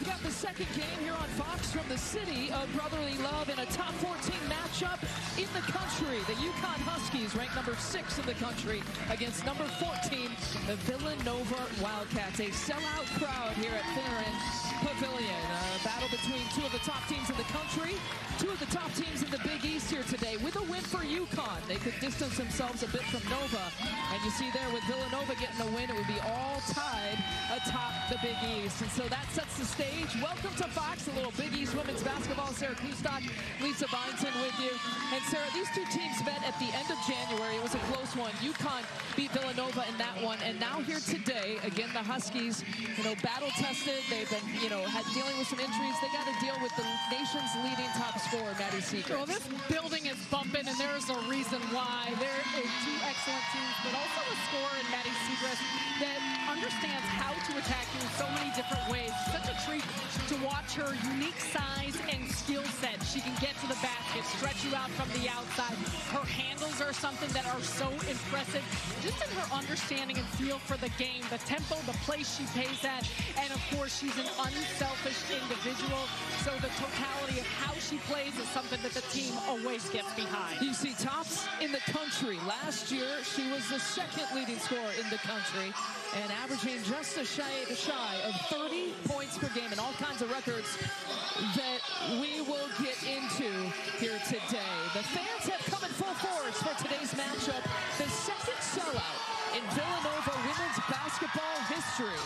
we've got the second game here on Fox from the city of brotherly love in a top 14 matchup in the country. The UConn Huskies, ranked number 6 in the country, against number 14, the Villanova Wildcats. A sellout crowd here at Finneran Pavilion. A battle between two of the top teams in the country, two of the top teams in the Big East here today. With a win for UConn, they could distance themselves a bit from Nova. And you see there with Villanova getting a win, it would be all tied atop the Big East. And so that sets the stage. Welcome to Fox, a little Big East women's basketball. Sarah Kustok, Lisa Byington with you. And Sarah, these two teams met at the end of January. It was a close one. UConn beat Villanova in that one. And now here today, again, the Huskies, battle-tested. They've been, dealing with some injuries. They got to deal with the nation's leading top scorer, Maddie Seacrest. Well, this building is bumping, and there's a reason why. There are two excellent teams, but also a scorer in Maddie Seacrest that understands how to attack you in so many different ways. Such a treat to watch her unique size and skill set. She can get to the basket, stretch you out from the outside. Her handles are something that are so impressive. Just in her understanding and feel for the game, the tempo, the place she plays at, and of course she's an unselfish individual. So the totality of how she plays is something that the team always gets behind. You see tops in the country. Last year, she was the second leading scorer in the country and averaging just shy of 30 points per game and all kinds of records that we will get into here today. The fans have come in full force for today's matchup. The second sellout in Villanova women's basketball history.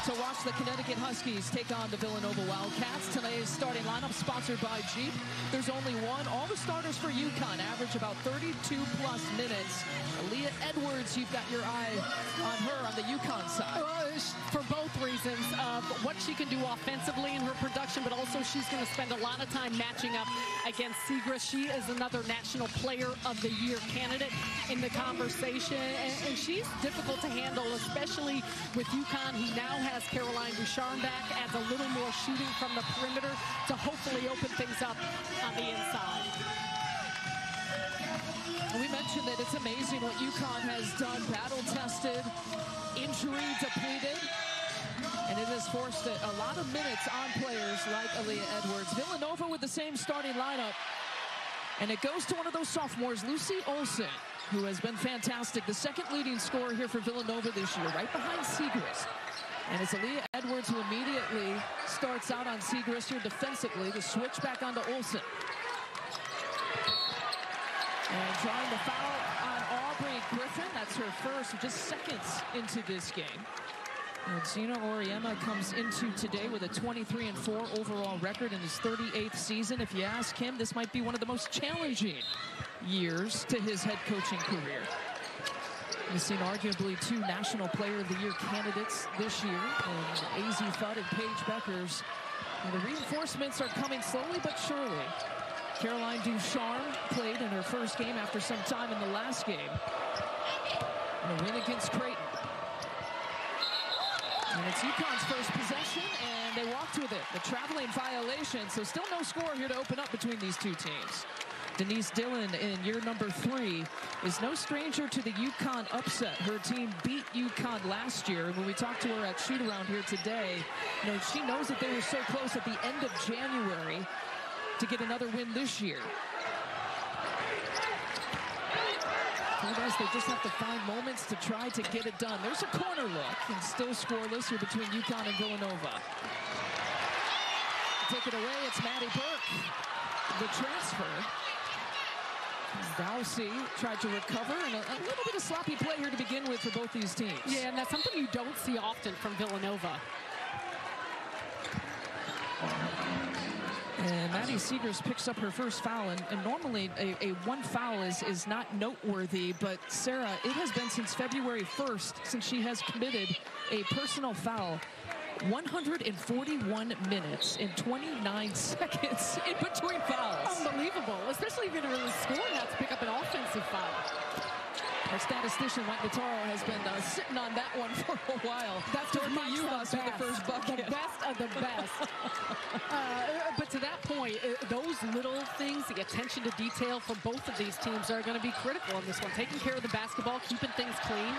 To watch the Connecticut Huskies take on the Villanova Wildcats. Today's starting lineup sponsored by Jeep. There's only one. All the starters for UConn average about 32-plus minutes. Aaliyah Edwards, you've got your eye on her on the UConn side. For both reasons, what she can do offensively in her production, but also she's going to spend a lot of time matching up against Seacrest. She is another National Player of the Year candidate in the conversation, and she's difficult to handle, especially with UConn, who now has Caroline Ducharme back, adds a little more shooting from the perimeter to hopefully open things up on the inside. We mentioned that it's amazing what UConn has done, battle-tested, injury-depleted, and it has forced a lot of minutes on players like Aaliyah Edwards. Villanova with the same starting lineup, and it goes to one of those sophomores, Lucy Olsen, who has been fantastic, the second leading scorer here for Villanova this year, right behind Seacrest. And it's Aaliyah Edwards who immediately starts out on Seacrest here defensively to switch back onto Olsen. And trying to foul on Aubrey Griffin. That's her first, just seconds into this game. And Zina Oriema comes into today with a 23-4 overall record in his 38th season. If you ask him, this might be one of the most challenging years to his head coaching career. We've seen arguably two National Player of the Year candidates this year, and A.Z. Fudd and Paige Beckers. And the reinforcements are coming slowly but surely. Caroline Ducharme played in her first game after some time in the last game. And a win against Creighton. And it's UConn's first possession, and they walked with it. The traveling violation, so still no score here to open up between these two teams. Denise Dillon in year number 3 is no stranger to the UConn upset. Her team beat UConn last year. And when we talked to her at shoot-around here today, she knows that they were so close at the end of January to get another win this year. They just have to find moments to try to get it done. There's a corner look, and still scoreless here between UConn and Villanova. Take it away, it's Maddie Burke, the transfer. Dowsey tried to recover, and a little bit of sloppy play here to begin with for both these teams. Yeah, and that's something you don't see often from Villanova. And Maddie Seacrest picks up her first foul, and normally a one foul is not noteworthy, but Sarah, it has been since February 1st since she has committed a personal foul. 141 minutes and 29 seconds in between fouls. Unbelievable, especially if you're going to really score not to pick up an offensive foul. Our statistician, Mike Notaro, has been sitting on that one for a while. That's what Mike's with the first bucket. The best of the best. But to that point, those little things, the attention to detail for both of these teams are going to be critical in this one. Taking care of the basketball, keeping things clean.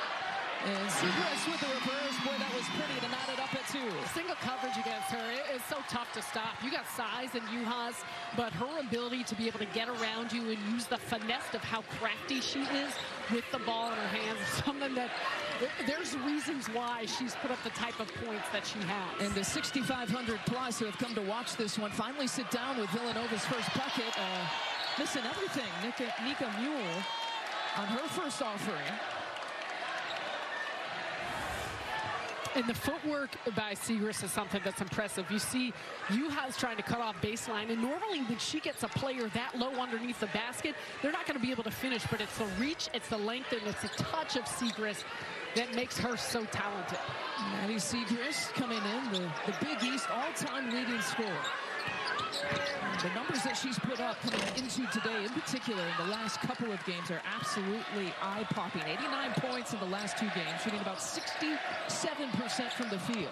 And Seacrest with the reverse. Boy, that was pretty to knot it up at 2. Single coverage against her. It is so tough to stop. You got size in Juhas, but her ability to be able to get around you and use the finesse of how crafty she is with the ball in her hands is something that there's reasons why she's put up the type of points that she has. And the 6,500 plus who have come to watch this one finally sit down with Villanova's first bucket. Missing everything. Nika Mule on her first offering. And the footwork by Segrist is something that's impressive. You see Juhas trying to cut off baseline, and normally when she gets a player that low underneath the basket, they're not going to be able to finish, but it's the reach, it's the length, and it's the touch of Segrist that makes her so talented. Maddie Segrist coming in, the Big East all-time leading scorer. The numbers that she's put up coming into today, in particular in the last couple of games, are absolutely eye-popping. 89 points in the last 2 games, shooting about 67% from the field.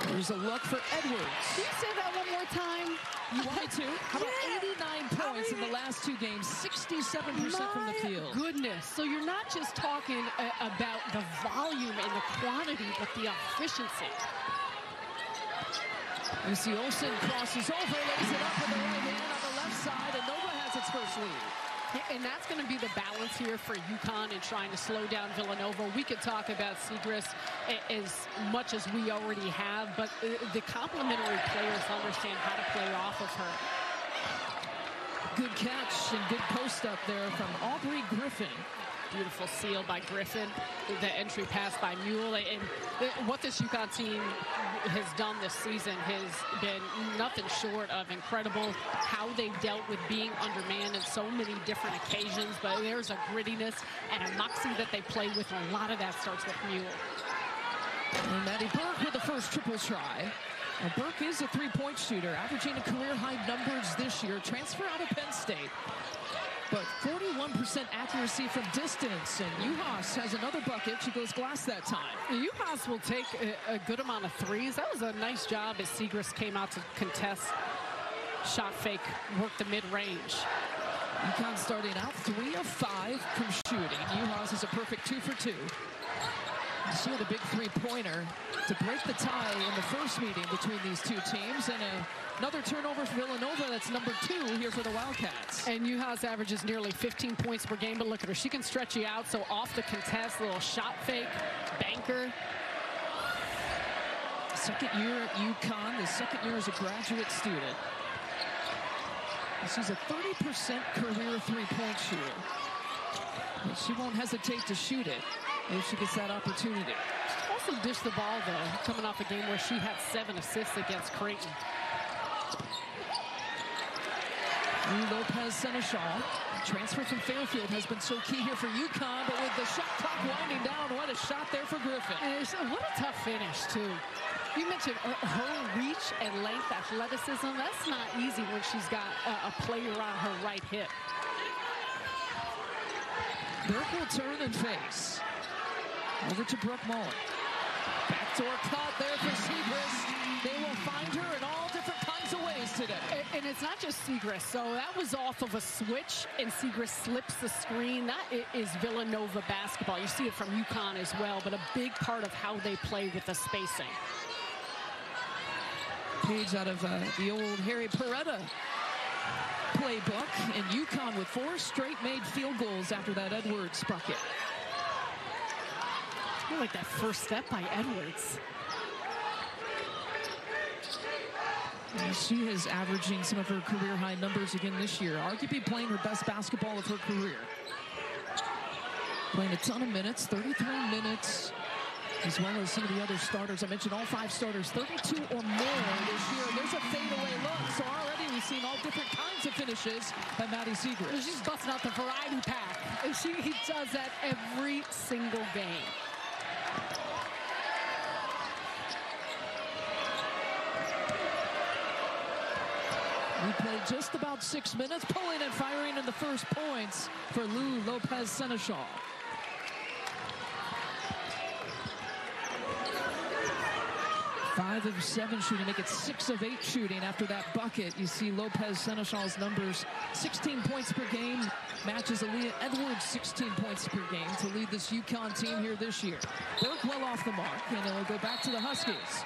Here's a look for Edwards. Can you say that one more time? You want me to? How about 89 points in the last 2 games, 67% from the field. Goodness. So you're not just talking about the volume and the quantity, but the efficiency. You see Olsen crosses over, lays it up with the right hand on the left side, and Nova has its first lead. And that's going to be the balance here for UConn in trying to slow down Villanova. We could talk about Segrist as much as we already have, but the complementary players understand how to play off of her. Good catch and good post up there from Aubrey Griffin. Beautiful seal by Griffin. The entry pass by Mule. And what this UConn team has done this season has been nothing short of incredible. How they've dealt with being undermanned in so many different occasions. But there's a grittiness and a moxie that they play with. And a lot of that starts with Mule. And Maddie Burke with the first triple try. Now Burke is a three-point shooter, averaging a career-high numbers this year. Transfer out of Penn State. But 41% accuracy from distance, and Juhas has another bucket. She goes glass that time. Juhas will take a good amount of threes. That was a nice job as Segrist came out to contest. Shot fake, worked the mid-range. UConn starting out 3 of 5 from shooting. Juhas is a perfect 2 for 2. She had a big three-pointer to break the tie in the first meeting between these two teams, and another turnover for Villanova. That's number 2 here for the Wildcats. And Juhas averages nearly 15 points per game, but look at her. She can stretch you out, so off the contest, little shot fake, banker. Second year at UConn, the second year as a graduate student. She's a 30% career three-point shooter. And she won't hesitate to shoot it if she gets that opportunity. Also dished the ball, though, coming off a game where she had 7 assists against Creighton. Lopez Seneschal, transfer from Fairfield, has been so key here for UConn, but with the shot clock winding down, what a shot there for Griffin. What a tough finish, too. You mentioned her reach and length, athleticism. That's not easy when she's got a player on her right hip. Burke will turn and face. Over to Brooke Mullen. Backdoor cut there for Segrist. They will find her in all different kinds of ways today. And it's not just Segrist. So that was off of a switch, and Segrist slips the screen. That is Villanova basketball. You see it from UConn as well, but a big part of how they play with the spacing. Page out of the old Harry Peretta playbook, and UConn with 4 straight made field goals after that Edwards bucket. I like that first step by Edwards. And she is averaging some of her career-high numbers again this year, arguably playing her best basketball of her career. Playing a ton of minutes, 33 minutes, as well as some of the other starters. I mentioned all 5 starters, 32 or more this year. There's a fadeaway look, so already we've seen all different kinds of finishes by Maddie Segrist. She's busting out the variety pack, and she does that every single game. We played just about 6 minutes, pulling and firing in the first points for Lou Lopez Seneschal. 5 of 7 shooting, make it 6 of 8 shooting after that bucket. You see Lopez Seneschal's numbers, 16 points per game, matches Aaliyah Edwards' 16 points per game to lead this UConn team here this year. Burke well off the mark, and it'll go back to the Huskies.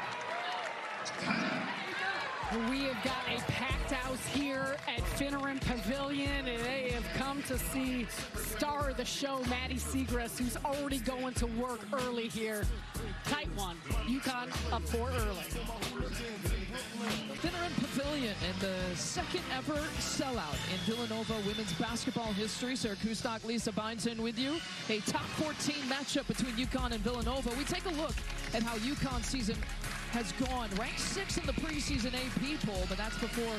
We have got a packed house here at Finneran Pavilion, and they have come to see star of the show, Maddie Segrest, who's already going to work early here. Tight one. UConn up 4 early. Finneran Pavilion and the second ever sellout in Villanova women's basketball history. Sarah Kustok, Lisa Beinton with you. A top 14 matchup between UConn and Villanova. We take a look at how UConn's season has gone. Ranked 6th in the preseason AP poll, but that's before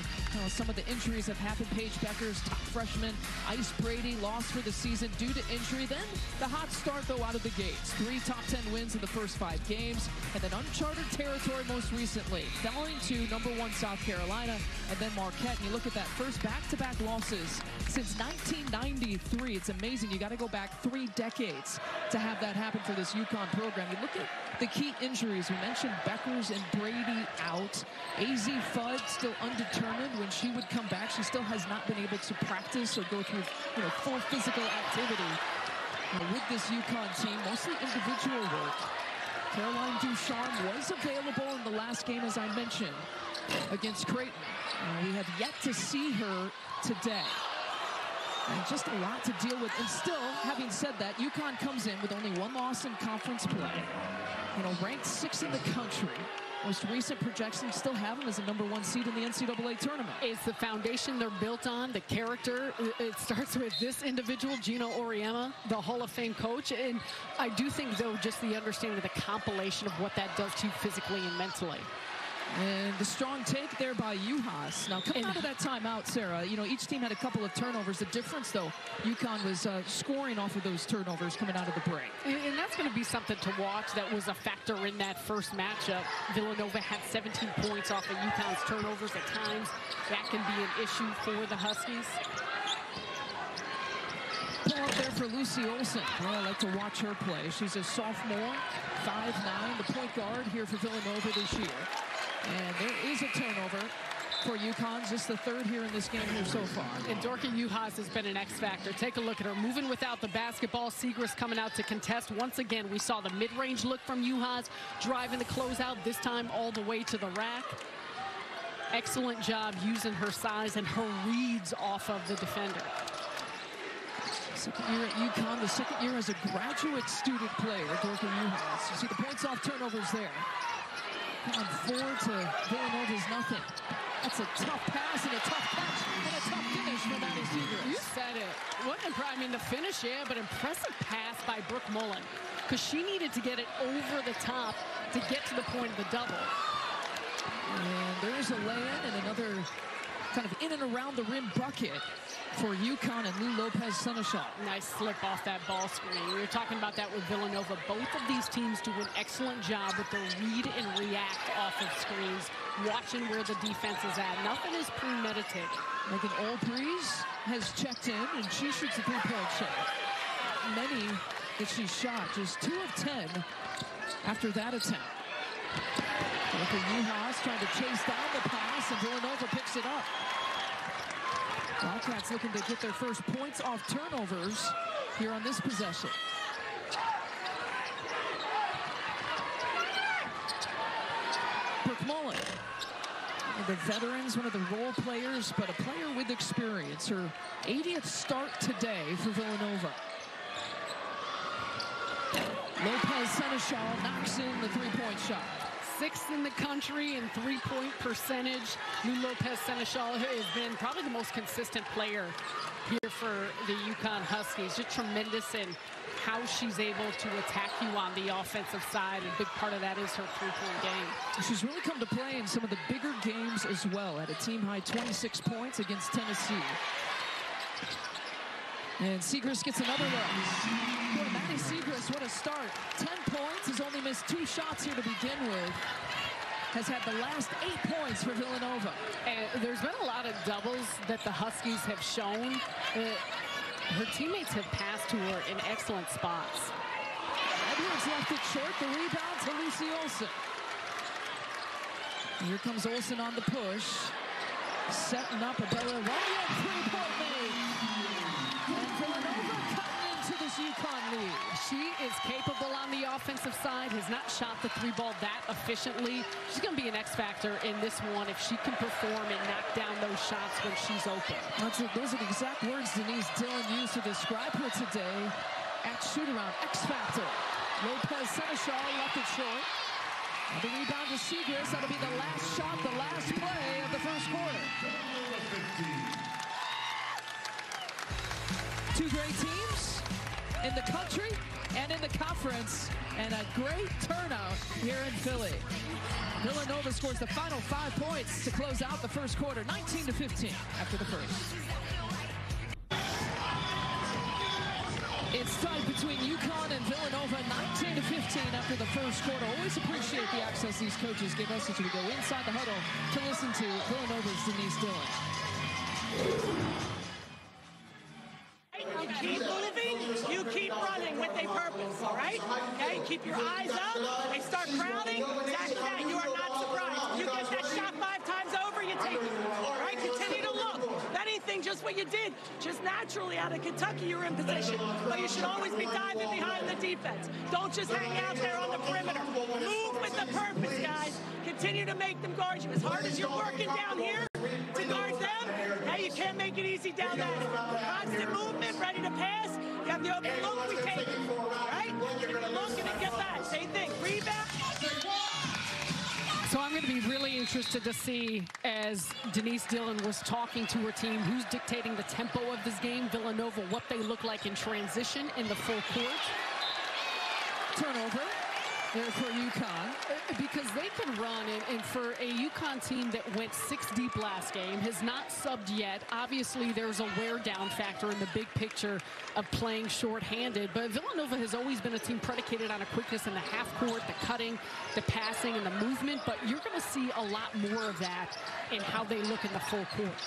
some of the injuries have happened. Paige Beckers, top freshman. Ice Brady lost for the season due to injury. Then the hot start, though, out of the gates. 3 top 10 wins in the first 5 games, and then uncharted territory most recently, falling to #1 South Carolina, and then Marquette. And you look at that first back-to-back losses since 1993. It's amazing. You got to go back 3 decades to have that happen for this UConn program. You look at the key injuries. We mentioned Beckers and Brady out. AZ Fudd still undetermined when she would come back. She still has not been able to practice or go through full physical activity with this UConn team. Mostly individual work. Caroline Ducharme was available in the last game, as I mentioned, against Creighton. We have yet to see her today. And just a lot to deal with. And still, having said that, UConn comes in with only 1 loss in conference play. Ranked 6th in the country. Most recent projections still have them as a #1 seed in the NCAA tournament. It's the foundation they're built on, the character. It starts with this individual, Gino Auriemma, the Hall of Fame coach. And I do think, though, just the understanding of the compilation of what that does to you physically and mentally. And the strong take there by UHAS. Now, coming out of that timeout, Sarah, each team had a couple of turnovers. The difference, though, UConn was scoring off of those turnovers coming out of the break. And that's going to be something to watch. That was a factor in that first matchup. Villanova had 17 points off of UConn's turnovers at times. That can be an issue for the Huskies. Pull up there for Lucy Olson. Well, I like to watch her play. She's a sophomore, 5'9", the point guard here for Villanova this year. And there is a turnover for UConn, just the 3rd here in this game here so far. And Dorka Juhas has been an X factor. Take a look at her moving without the basketball. Segrest coming out to contest. Once again, we saw the mid-range look from Juhas, driving the closeout, this time all the way to the rack. Excellent job using her size and her reads off of the defender. Second year at UConn, the 2nd year as a graduate student player, Dorka Juhas. You see the points off turnovers there. On 4 to Villanova's nothing. That's a tough pass and a tough catch and a tough finish for Maddie Segrest. You said it. The finish, yeah, but impressive pass by Brooke Mullen, because she needed to get it over the top to get to the point of the double. And there's a lay-in and another kind of in and around the rim bucket for UConn and Lou Lopez-Seneschal. Nice slip off that ball screen. We were talking about that with Villanova. Both of these teams do an excellent job with their read and react off of screens, watching where the defense is at. Nothing is premeditated. Megan Olbreeze has checked in, and she shoots a 3-point shot. Many that she shot, just 2 of 10 after that attempt. Look at Juhas trying to chase down the pass, and Villanova picks it up. Wildcats looking to get their first points off turnovers here on this possession. Brooke Mullen, the veterans, one of the role players, but a player with experience. Her 80th start today for Villanova. Lopez-Seneschal knocks in the 3-point shot. 6th in the country in 3-point percentage. Lou Lopez-Seneschal has been probably the most consistent player here for the UConn Huskies. Just tremendous in how she's able to attack you on the offensive side. A big part of that is her 3-point game. She's really come to play in some of the bigger games as well. At a team-high 26 points against Tennessee. And Segrest gets another look. Boy, Maddie Segrest, what a start. 10 points, has only missed 2 shots here to begin with. Has had the last 8 points for Villanova. And there's been a lot of doubles that the Huskies have shown. Her teammates have passed to her in excellent spots. Edwards left it short. The rebound to Lucy Olson. Here comes Olson on the push. Setting up a Bella Ryan 3-point made. And Villanova cutting into the this UConn lead? She is capable on the offensive side, has not shot the three ball that efficiently. She's going to be an X factor in this one if she can perform and knock down those shots when she's open. Those are the exact words Denise Dillon used to describe her today at shoot-around. X factor. Lopez Seneschal left it short. And the rebound to Segrist. That'll be the last shot, the last play of the first quarter. Two great teams in the country and in the conference, and a great turnout here in Philly. Villanova scores the final 5 points to close out the first quarter, 19-15 after the first. It's tied between UConn and Villanova, 19-15 after the first quarter. Always appreciate the access these coaches give us as we go inside the huddle to listen to Villanova's Denise Dillon. You keep moving, you keep running with a purpose, all right? Okay, keep your eyes up. They start crowding. After that, you are not surprised. You get that shot 5 times over, you take it. All right, continue to look. If anything, just what you did, just naturally out of Kentucky, you're in position. But you should always be diving behind the defense. Don't just hang out there on the perimeter. Move with a purpose, guys. Continue to make them guard you. As hard as you're working down here to guard them, hey, you can't make it easy down there. Constant movement, ready to pass. You have the open look, we take it. All right? Get the look and then get back. Same thing. Rebound. So I'm going to be really interested to see, as Denise Dillon was talking to her team, who's dictating the tempo of this game. Villanova, what they look like in transition in the full court. Turnover there for UConn. Because they can run, and for a UConn team that went 6 deep last game, has not subbed yet. Obviously, there's a wear-down factor in the big picture of playing short-handed. But Villanova has always been a team predicated on a quickness in the half court, the cutting, the passing, and the movement. But you're going to see a lot more of that in how they look in the full court.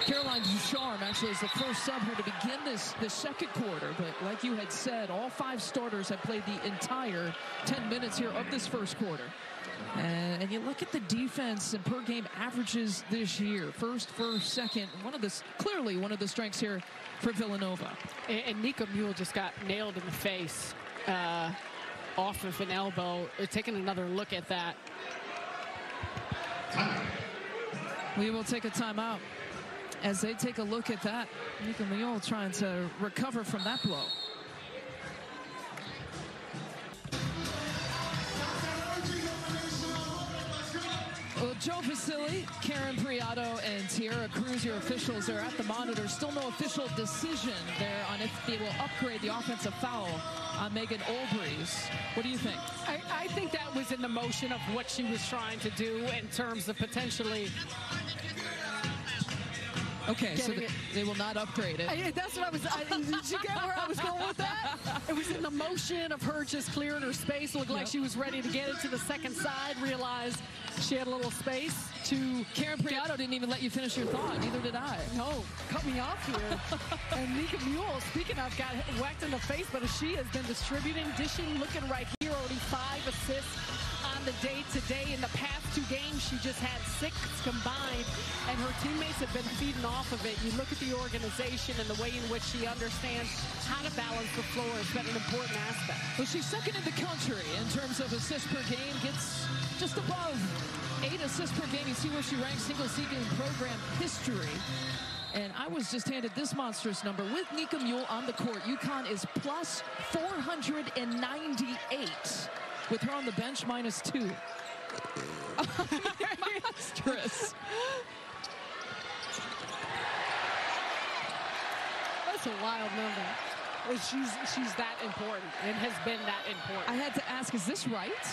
Caroline Ducharme actually is the first sub here to begin this second quarter, but like you had said, all 5 starters have played the entire 10 minutes here of this first quarter. And you look at the defense and per game averages this year, first, second, clearly one of the strengths here for Villanova. And Nika Mule just got nailed in the face off of an elbow. Taking another look at that. We will take a timeout as they take a look at that. Nika Mule trying to recover from that blow. Well, Joe Vasili, Karen Priato, and Tierra Cruz, your officials, are at the monitor. Still no official decision there on if they will upgrade the offensive foul on Megan Olbrys. What do you think? I think that was in the motion of what she was trying to do in terms of potentially... Okay, so they will not upgrade it. That's what I was... did you get where I was going with that? It was in the motion of her just clearing her space. It looked like she was ready to get it to the second side, realized she had a little space to... Karen Priato didn't even let you finish your thought. Neither did I. No, cut me off here. And Nika Mule, speaking of, got whacked in the face, but she has been distributing, dishing, looking right here. Already 5 assists on the day today. In the past 2 games, she just had 6 combined, and her teammates have been feeding off of it. You look at the organization and the way in which she understands how to balance the floor has been an important aspect. Well, she's second in the country in terms of assists per game, gets just above 8 assists per game. You see where she ranks single-season program history. And I was just handed this monstrous number. With Nika Mule on the court, UConn is plus 498. With her on the bench, -2. Monstrous. That's a wild number. She's that important and has been that important. I had to ask, is this right?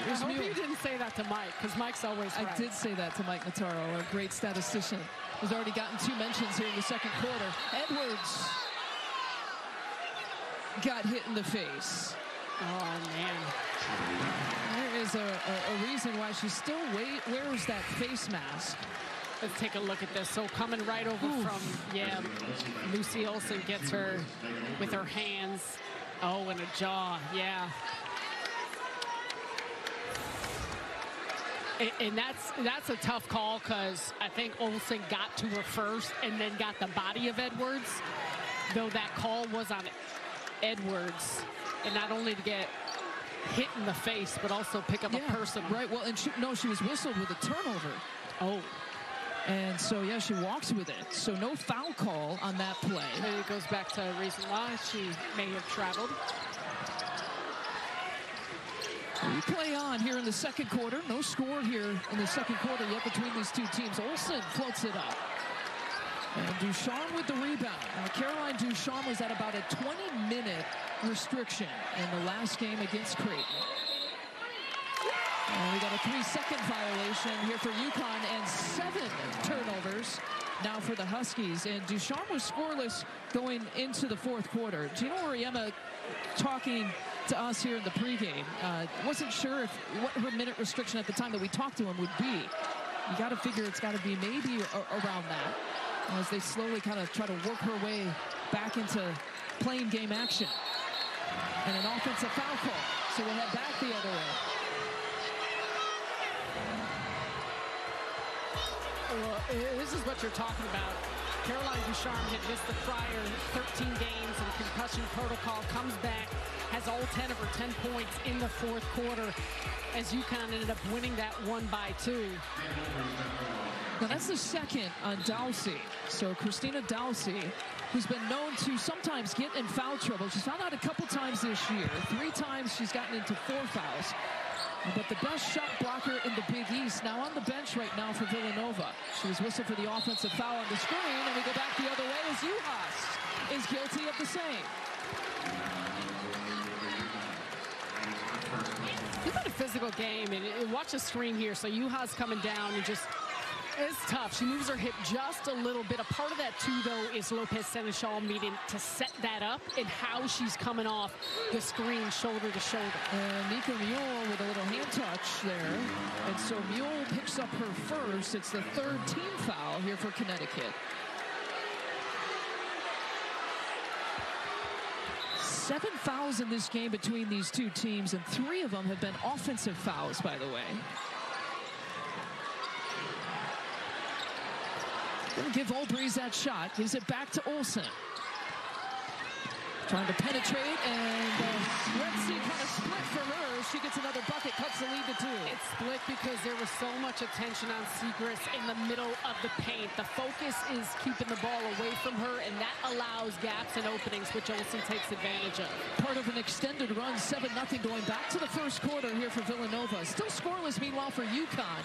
I hope you didn't say that to Mike, because Mike's always right. I did say that to Mike Notaro, a great statistician, who's already gotten 2 mentions here in the second quarter. Edwards got hit in the face. Oh, man. There is a reason why she still wears that face mask. Let's take a look at this. So coming right over from, Lucy Olsen gets her with her hands. Oh, and a jaw, yeah. And that's a tough call, because I think Olsen got to her first and then got the body of Edwards, though that call was on Edwards, and not only to get hit in the face, but also pick up a person. Right, well, and she was whistled with a turnover. Oh. And so, yeah, she walks with it. So no foul call on that play. Maybe it goes back to a reason why she may have traveled. We play on here in the second quarter. No score here in the second quarter yet between these two teams. Olsen floats it up. And Ducharme with the rebound. Caroline Ducharme was at about a 20-minute restriction in the last game against Creighton. And we got a 3-second violation here for UConn and 7 turnovers now for the Huskies. And Ducharme was scoreless going into the fourth quarter. Gino Auriemma talking to us here in the pregame. Wasn't sure what her minute restriction at the time that we talked to him would be. You got to figure it's got to be maybe around that, as they slowly kind of try to work her way back into playing game action. And an offensive foul call. So we'll head back the other way. Well, this is what you're talking about. Caroline Ducharme had missed the prior 13 games in concussion protocol, comes back, has all 10 of her 10 points in the fourth quarter, as UConn ended up winning that one by 2. Now that's the second on Dowsey. So Christina Dowsey, who's been known to sometimes get in foul trouble. She's fouled out a couple times this year. 3 times she's gotten into 4 fouls. But the best shot blocker in the Big East, now on the bench right now for Villanova. She was whistled for the offensive foul on the screen, and we go back the other way as UHAS is guilty of the same. It's been a physical game, and watch the screen here. So UHAS coming down and just, it's tough. She moves her hip just a little bit. A part of that, too, though, is Lopez Seneschal needing to set that up and how she's coming off the screen shoulder to shoulder. And Nika Mule with a little hand touch there. And so Mule picks up her first. It's the 3rd team foul here for Connecticut. 7 fouls in this game between these two teams, and 3 of them have been offensive fouls, by the way. Gonna give Olbreeze that shot. Gives it back to Olsen. Trying to penetrate, and Red Sea kind of split for her. She gets another bucket, cuts the lead to 2. It's split because there was so much attention on Segrist in the middle of the paint. The focus is keeping the ball away from her, and that allows gaps and openings, which Olsen takes advantage of. Part of an extended run, 7-0 going back to the first quarter here for Villanova. Still scoreless, meanwhile, for UConn.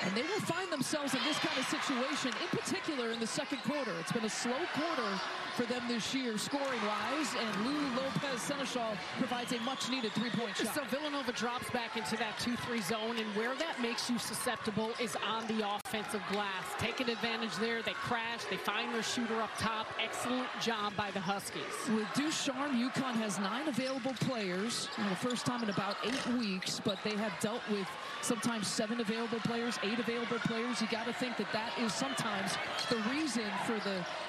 And they will find themselves in this kind of situation, in particular in the second quarter. It's been a slow quarter for them this year, scoring-wise, and Lou Lopez Seneschal provides a much-needed 3-point shot. So Villanova drops back into that 2-3 zone, and where that makes you susceptible is on the offensive glass. Taking advantage there, they crash, they find their shooter up top. Excellent job by the Huskies. With Ducharme, UConn has 9 available players, the first time in about 8 weeks, but they have dealt with sometimes 7 available players, 8 available players. You got to think that that is sometimes the reason for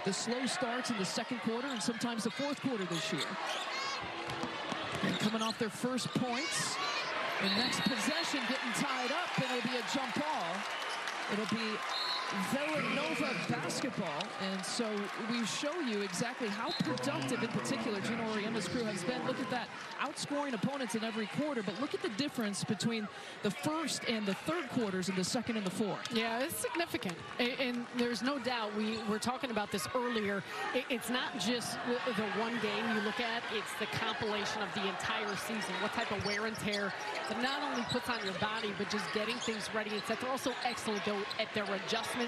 the slow starts in the second quarter and sometimes the fourth quarter this year. And coming off their first points, the next possession getting tied up, and it'll be a jump ball. It'll be Villanova basketball, and so we show you exactly how productive in particular Gino Auriemma's crew has been. Look at that, outscoring opponents in every quarter, but look at the difference between the first and the third quarters and the second and the fourth. Yeah, it's significant, and there's no doubt, we were talking about this earlier, it's not just the one game you look at, it's the compilation of the entire season, what type of wear and tear that not only puts on your body, but just getting things ready and set. They're also excellent, though, at their adjustments,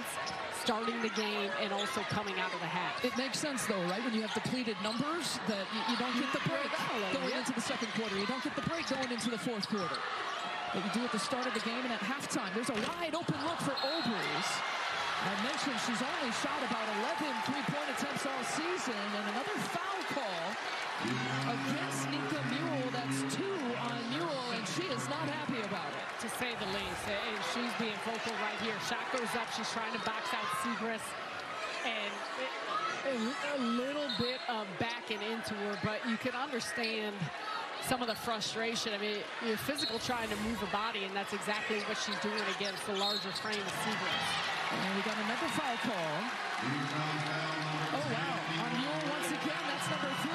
starting the game, and also coming out of the half. It makes sense, though, right? When you have depleted numbers, that you don't get the break going into the second quarter. You don't get the break going into the fourth quarter. But you do at the start of the game and at halftime. There's a wide open look for Olbreeze. I mentioned she's only shot about 11 three-point attempts all season, and another foul call against Nika Mule. That's 2 on Mule, and she is not happy about it, to say the least. And she's being vocal right here. Shot goes up. She's trying to box out Segrist, and a little bit of backing into her, but you can understand some of the frustration. I mean, you're physical trying to move a body, and that's exactly what she's doing against the larger frame of Seagrass. And we got another foul call. Oh, wow. On Mule once again, that's number 3.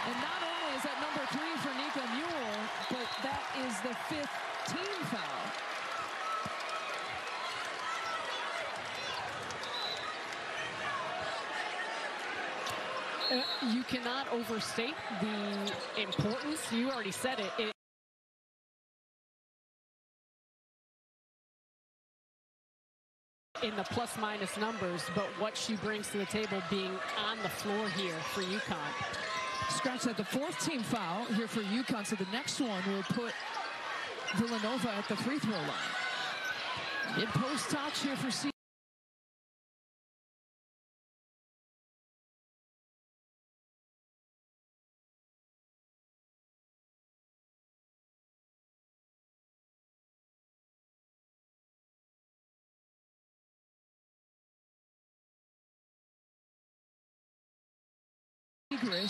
And not only is that number 3 for Nika Mule, but that is the 5th team foul. You cannot overstate the importance. You already said it. In the plus-minus numbers, but what she brings to the table being on the floor here for UConn. Scratch that, the 4th team foul here for UConn, so the next one will put Villanova at the free throw line. In post touch here for C.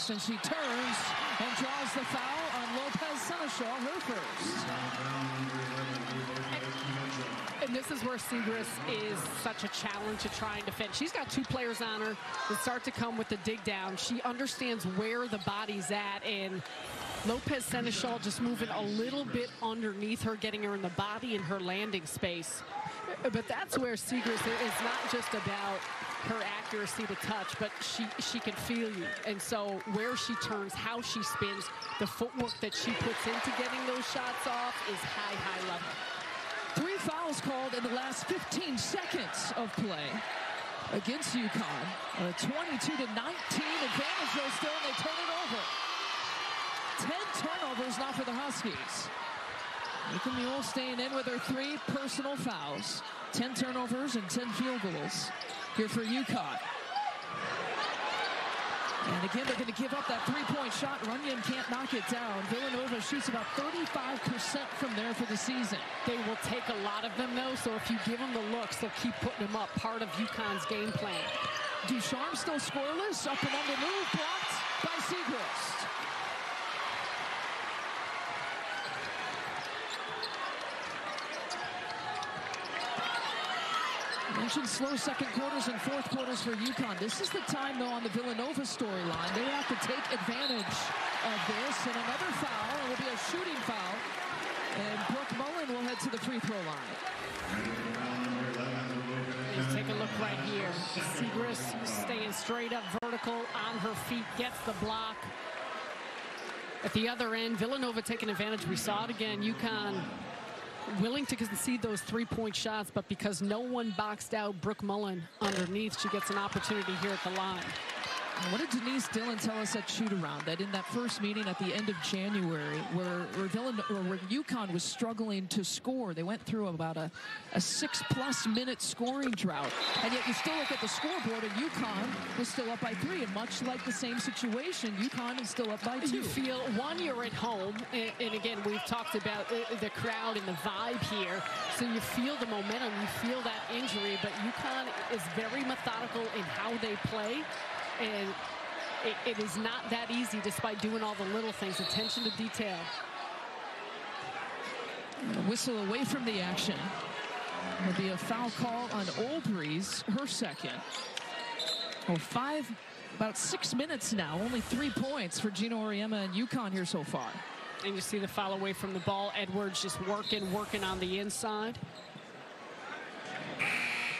And she turns and draws the foul on Lopez Seneschal, her first. And this is where Seagrass is such a challenge to try and defend. She's got 2 players on her that start to come with the dig down. She understands where the body's at, and Lopez Seneschal just moving a little bit underneath her, getting her in the body and her landing space. But that's where Seagrass is not just about her accuracy to touch, but she can feel you. And so where she turns, how she spins, the footwork that she puts into getting those shots off is high, high level. 3 fouls called in the last 15 seconds of play against UConn. A 22-19 advantage though still, and they turn it over. 10 turnovers now for the Huskies. Nika Mule staying in with her 3 personal fouls. 10 turnovers and 10 field goals here for UConn. And again, they're going to give up that 3-point shot. Runyon can't knock it down. Villanova shoots about 35% from there for the season. They will take a lot of them, though, so if you give them the looks, they'll keep putting them up. Part of UConn's game plan. Ducharme still scoreless. Up and under move, blocked by Seagrass. Mentioned slow second quarters and fourth quarters for UConn. This is the time, though, on the Villanova storyline. They have to take advantage of this. And another foul. It will be a shooting foul. And Brooke Mullen will head to the free throw line. Let's take a look right here. Seagrass staying straight up, vertical, on her feet, gets the block. At the other end, Villanova taking advantage. We saw it again. UConn willing to concede those 3-point shots, but because no one boxed out Brooke Mullen underneath, she gets an opportunity here at the line. What did Denise Dillon tell us at shoot-around? That in that first meeting at the end of January, where UConn was struggling to score, they went through about a 6+ minute scoring drought, and yet you still look at the scoreboard, and UConn was still up by 3, and much like the same situation, UConn is still up by 2. You feel, one, you're at home, and again, we've talked about the crowd and the vibe here, so you feel the momentum, you feel that injury, but UConn is very methodical in how they play. And it is not that easy, despite doing all the little things. Attention to detail. A whistle away from the action. There'll be a foul call on Olbrys, her second. Oh, about 6 minutes now. Only 3 points for Gino Auriemma and UConn here so far. And you see the foul away from the ball. Edwards just working on the inside.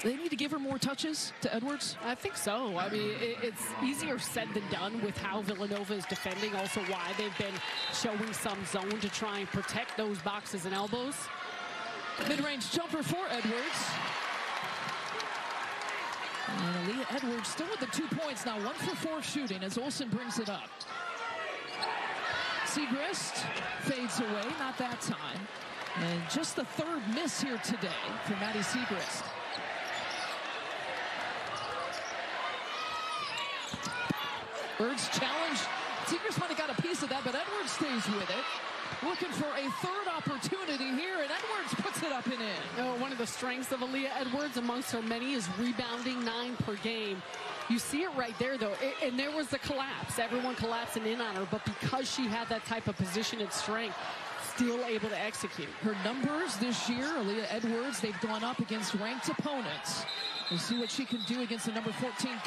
They need to give her more touches to Edwards? I think so. I mean, it's easier said than done with how Villanova is defending, also why they've been showing some zone to try and protect those boxes and elbows. Mid-range jumper for Edwards. And Aaliyah Edwards still with the 2 points now, 1 for 4 shooting as Olsen brings it up. Seagrass fades away, not that time. And just the 3rd miss here today for Maddie Seagrass. Edwards challenge. Seagrass might have got a piece of that, but Edwards stays with it. looking for a third opportunity here, and Edwards puts it up and in. One of the strengths of Aaliyah Edwards amongst her many is rebounding 9 per game. You see it right there, though, and there was the collapse. Everyone collapsing in on her, but because she had that type of position and strength, still able to execute. Her numbers this year, Aaliyah Edwards, they've gone up against ranked opponents. We'll see what she can do against the number 14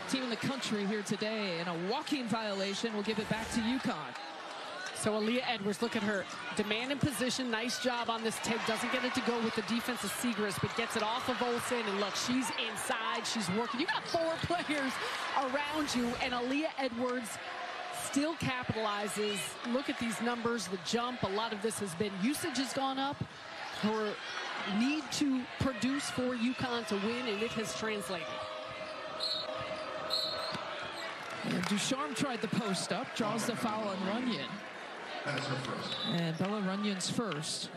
team in the country here today. And a walking violation will give it back to UConn. So Aaliyah Edwards, look at her. Demand and position, nice job on this take. Doesn't get it to go with the defense of Segrist, but gets it off of Olsen. And look, she's inside, she's working. You got 4 players around you, and Aaliyah Edwards still capitalizes. Look at these numbers, the jump. A lot of this has been usage has gone up. Her need to produce for UConn to win, and it has translated. And Ducharme tried the post up, draws the foul on Runyon. That's her first. And Bella Runyon's first.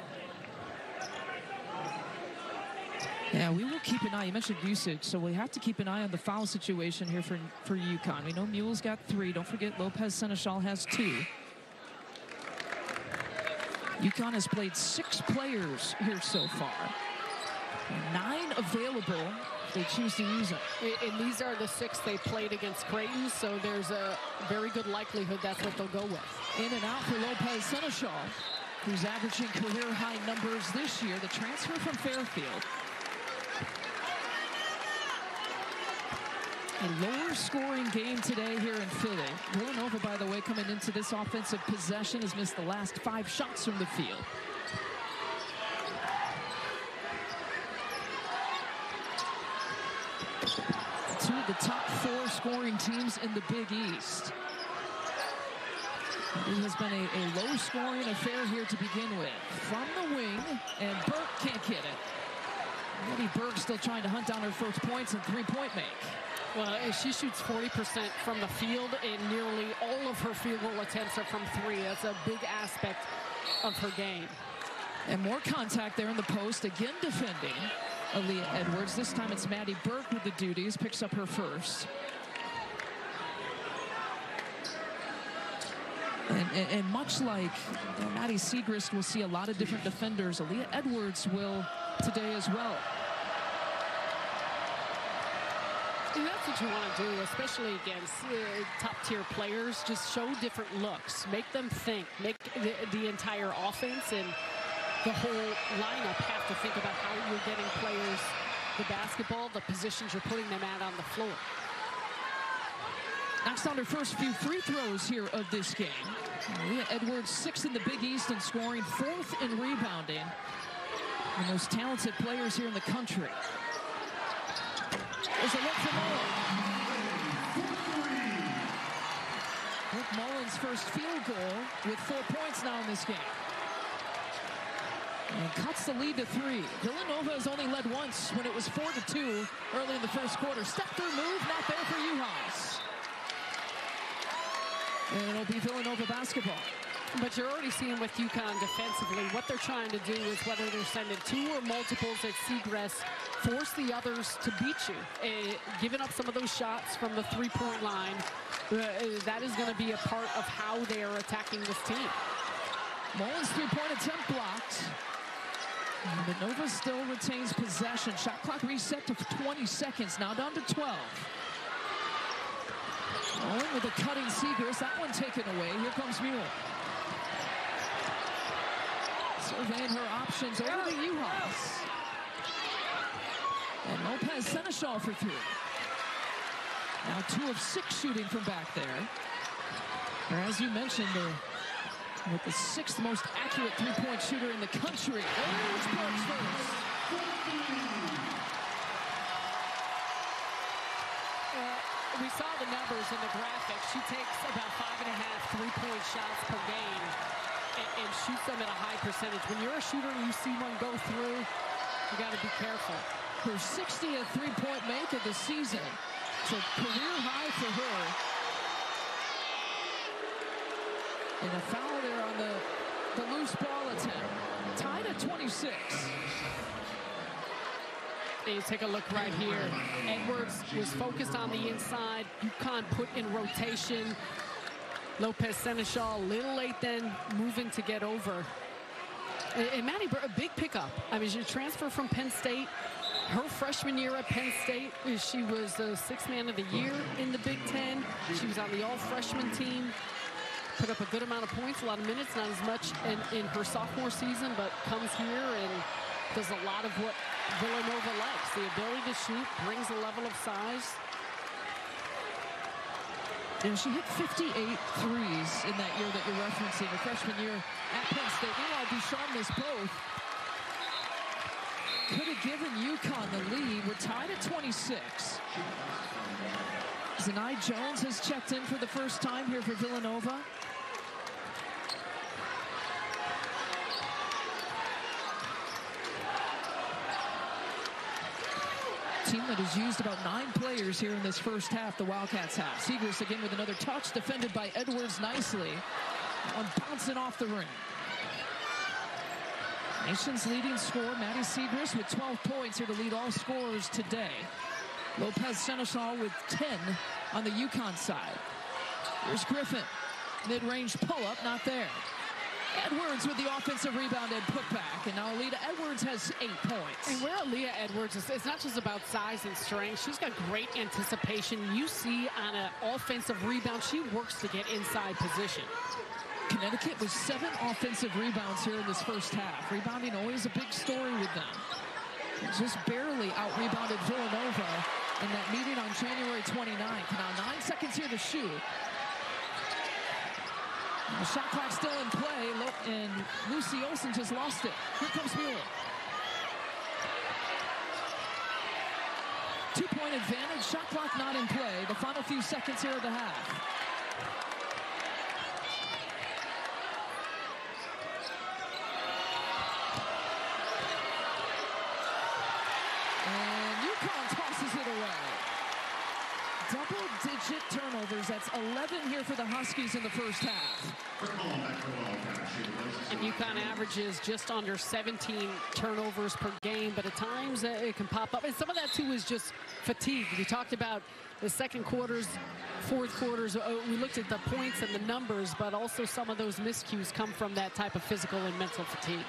Yeah, we will keep an eye. You mentioned usage, so we have to keep an eye on the foul situation here for UConn. We know Mule's got 3. Don't forget Lopez Seneschal has 2. UConn has played 6 players here so far. 9 available. They choose to use them. And these are the 6 they played against Creighton, so there's a very good likelihood that's what they'll go with. In and out for Lopez Seneschal, who's averaging career-high numbers this year, the transfer from Fairfield. A lower scoring game today here in Philly. Villanova, by the way, coming into this offensive possession, has missed the last 5 shots from the field. Two of the top 4 scoring teams in the Big East. It has been a low-scoring affair here to begin with. From the wing, and Burke can't get it. Eddie Burke still trying to hunt down her first points and 3-point make. Well, she shoots 40% from the field, and nearly all of her field goal attempts are from 3. That's a big aspect of her game. And more contact there in the post, again defending Aaliyah Edwards. This time it's Maddie Burke with the duties, picks up her first. And much like Maddie Segrist will see a lot of different defenders, Aaliyah Edwards will today as well. And that's what you want to do, especially against top-tier players. Just show different looks. Make them think. Make the entire offense and the whole lineup have to think about how you're getting players the basketball, the positions you're putting them at on the floor. Knocks down her first few free throws here of this game. Aaliyah Edwards, 6th in the Big East in scoring, 4th in rebounding. The most talented players here in the country. There's a look for Mullen. Brooke Mullen's first field goal with 4 points now in this game. And cuts the lead to 3. Villanova has only led once when it was 4-2 early in the first quarter. Step through move, not there for UConn. And it'll be Villanova basketball. But you're already seeing with UConn defensively, what they're trying to do is whether they're sending 2 or multiples at Segrist, force the others to beat you. Giving up some of those shots from the 3-point line, that is going to be a part of how they are attacking this team. Mullen's 3-point attempt blocked. But Nova still retains possession. Shot clock reset to 20 seconds, now down to 12. Mullen with a cutting Segrist, that one taken away. Here comes Mule. Surveying her options over to UConn. And Lopez Seneschal for 3. Now 2 of 6 shooting from back there. Or as you mentioned, with the 6th most accurate 3-point shooter in the country. There's Burks first. We saw the numbers in the graphic. She takes about 5.5 3-point shots per game and shoots them at a high percentage. When you're a shooter and you see one go through, you got to be careful. Her 60th 3-point make of the season. It's a career high for her. And a foul there on the loose ball attempt. Tied at 26. You take a look right here. Edwards was focused on the inside. UConn put in rotation. Lopez Seneschal a little late then, moving to get over. And Maddie, a big pickup. I mean, she transferred from Penn State. Her freshman year at Penn State, she was the 6th man of the year in the Big Ten. She was on the all-freshman team. Put up a good amount of points, a lot of minutes, not as much in her sophomore season, but comes here and does a lot of what Villanova likes. The ability to shoot, brings a level of size. And she hit 58 threes in that year that you're referencing, her freshman year at Penn State. Meanwhile, Ducharme missed both. Could have given UConn the lead. We're tied at 26. Zanai Jones has checked in for the first time here for Villanova. Team that has used about 9 players here in this first half, the Wildcats have. Siegrist again with another touch, defended by Edwards nicely. On bouncing off the rim. Nation's leading scorer, Maddie Siegrist, with 12 points here to lead all scorers today. Lopez Seneschal with 10 on the UConn side. Here's Griffin. Mid-range pull-up, not there. Edwards with the offensive rebound and putback. And now Aliyah Edwards has 8 points. And where Aliyah Edwards is, it's not just about size and strength. She's got great anticipation. You see on an offensive rebound, she works to get inside position. Connecticut with 7 offensive rebounds here in this first half. Rebounding always a big story with them. Just barely out-rebounded Villanova in that meeting on January 29th. Now 9 seconds here to shoot. The shot clock still in play, and Lucy Olsen just lost it. Here comes Mueller. 2-point advantage, shot clock not in play. The final few seconds here of the half. And UConn tosses it away. Double-digit turnovers. That's 11 here for the Huskies in the first half. And UConn averages just under 17 turnovers per game, but at times it can pop up. And some of that, too, is just fatigue. We talked about the second quarters, fourth quarters. We looked at the points and the numbers, but also some of those miscues come from that type of physical and mental fatigue.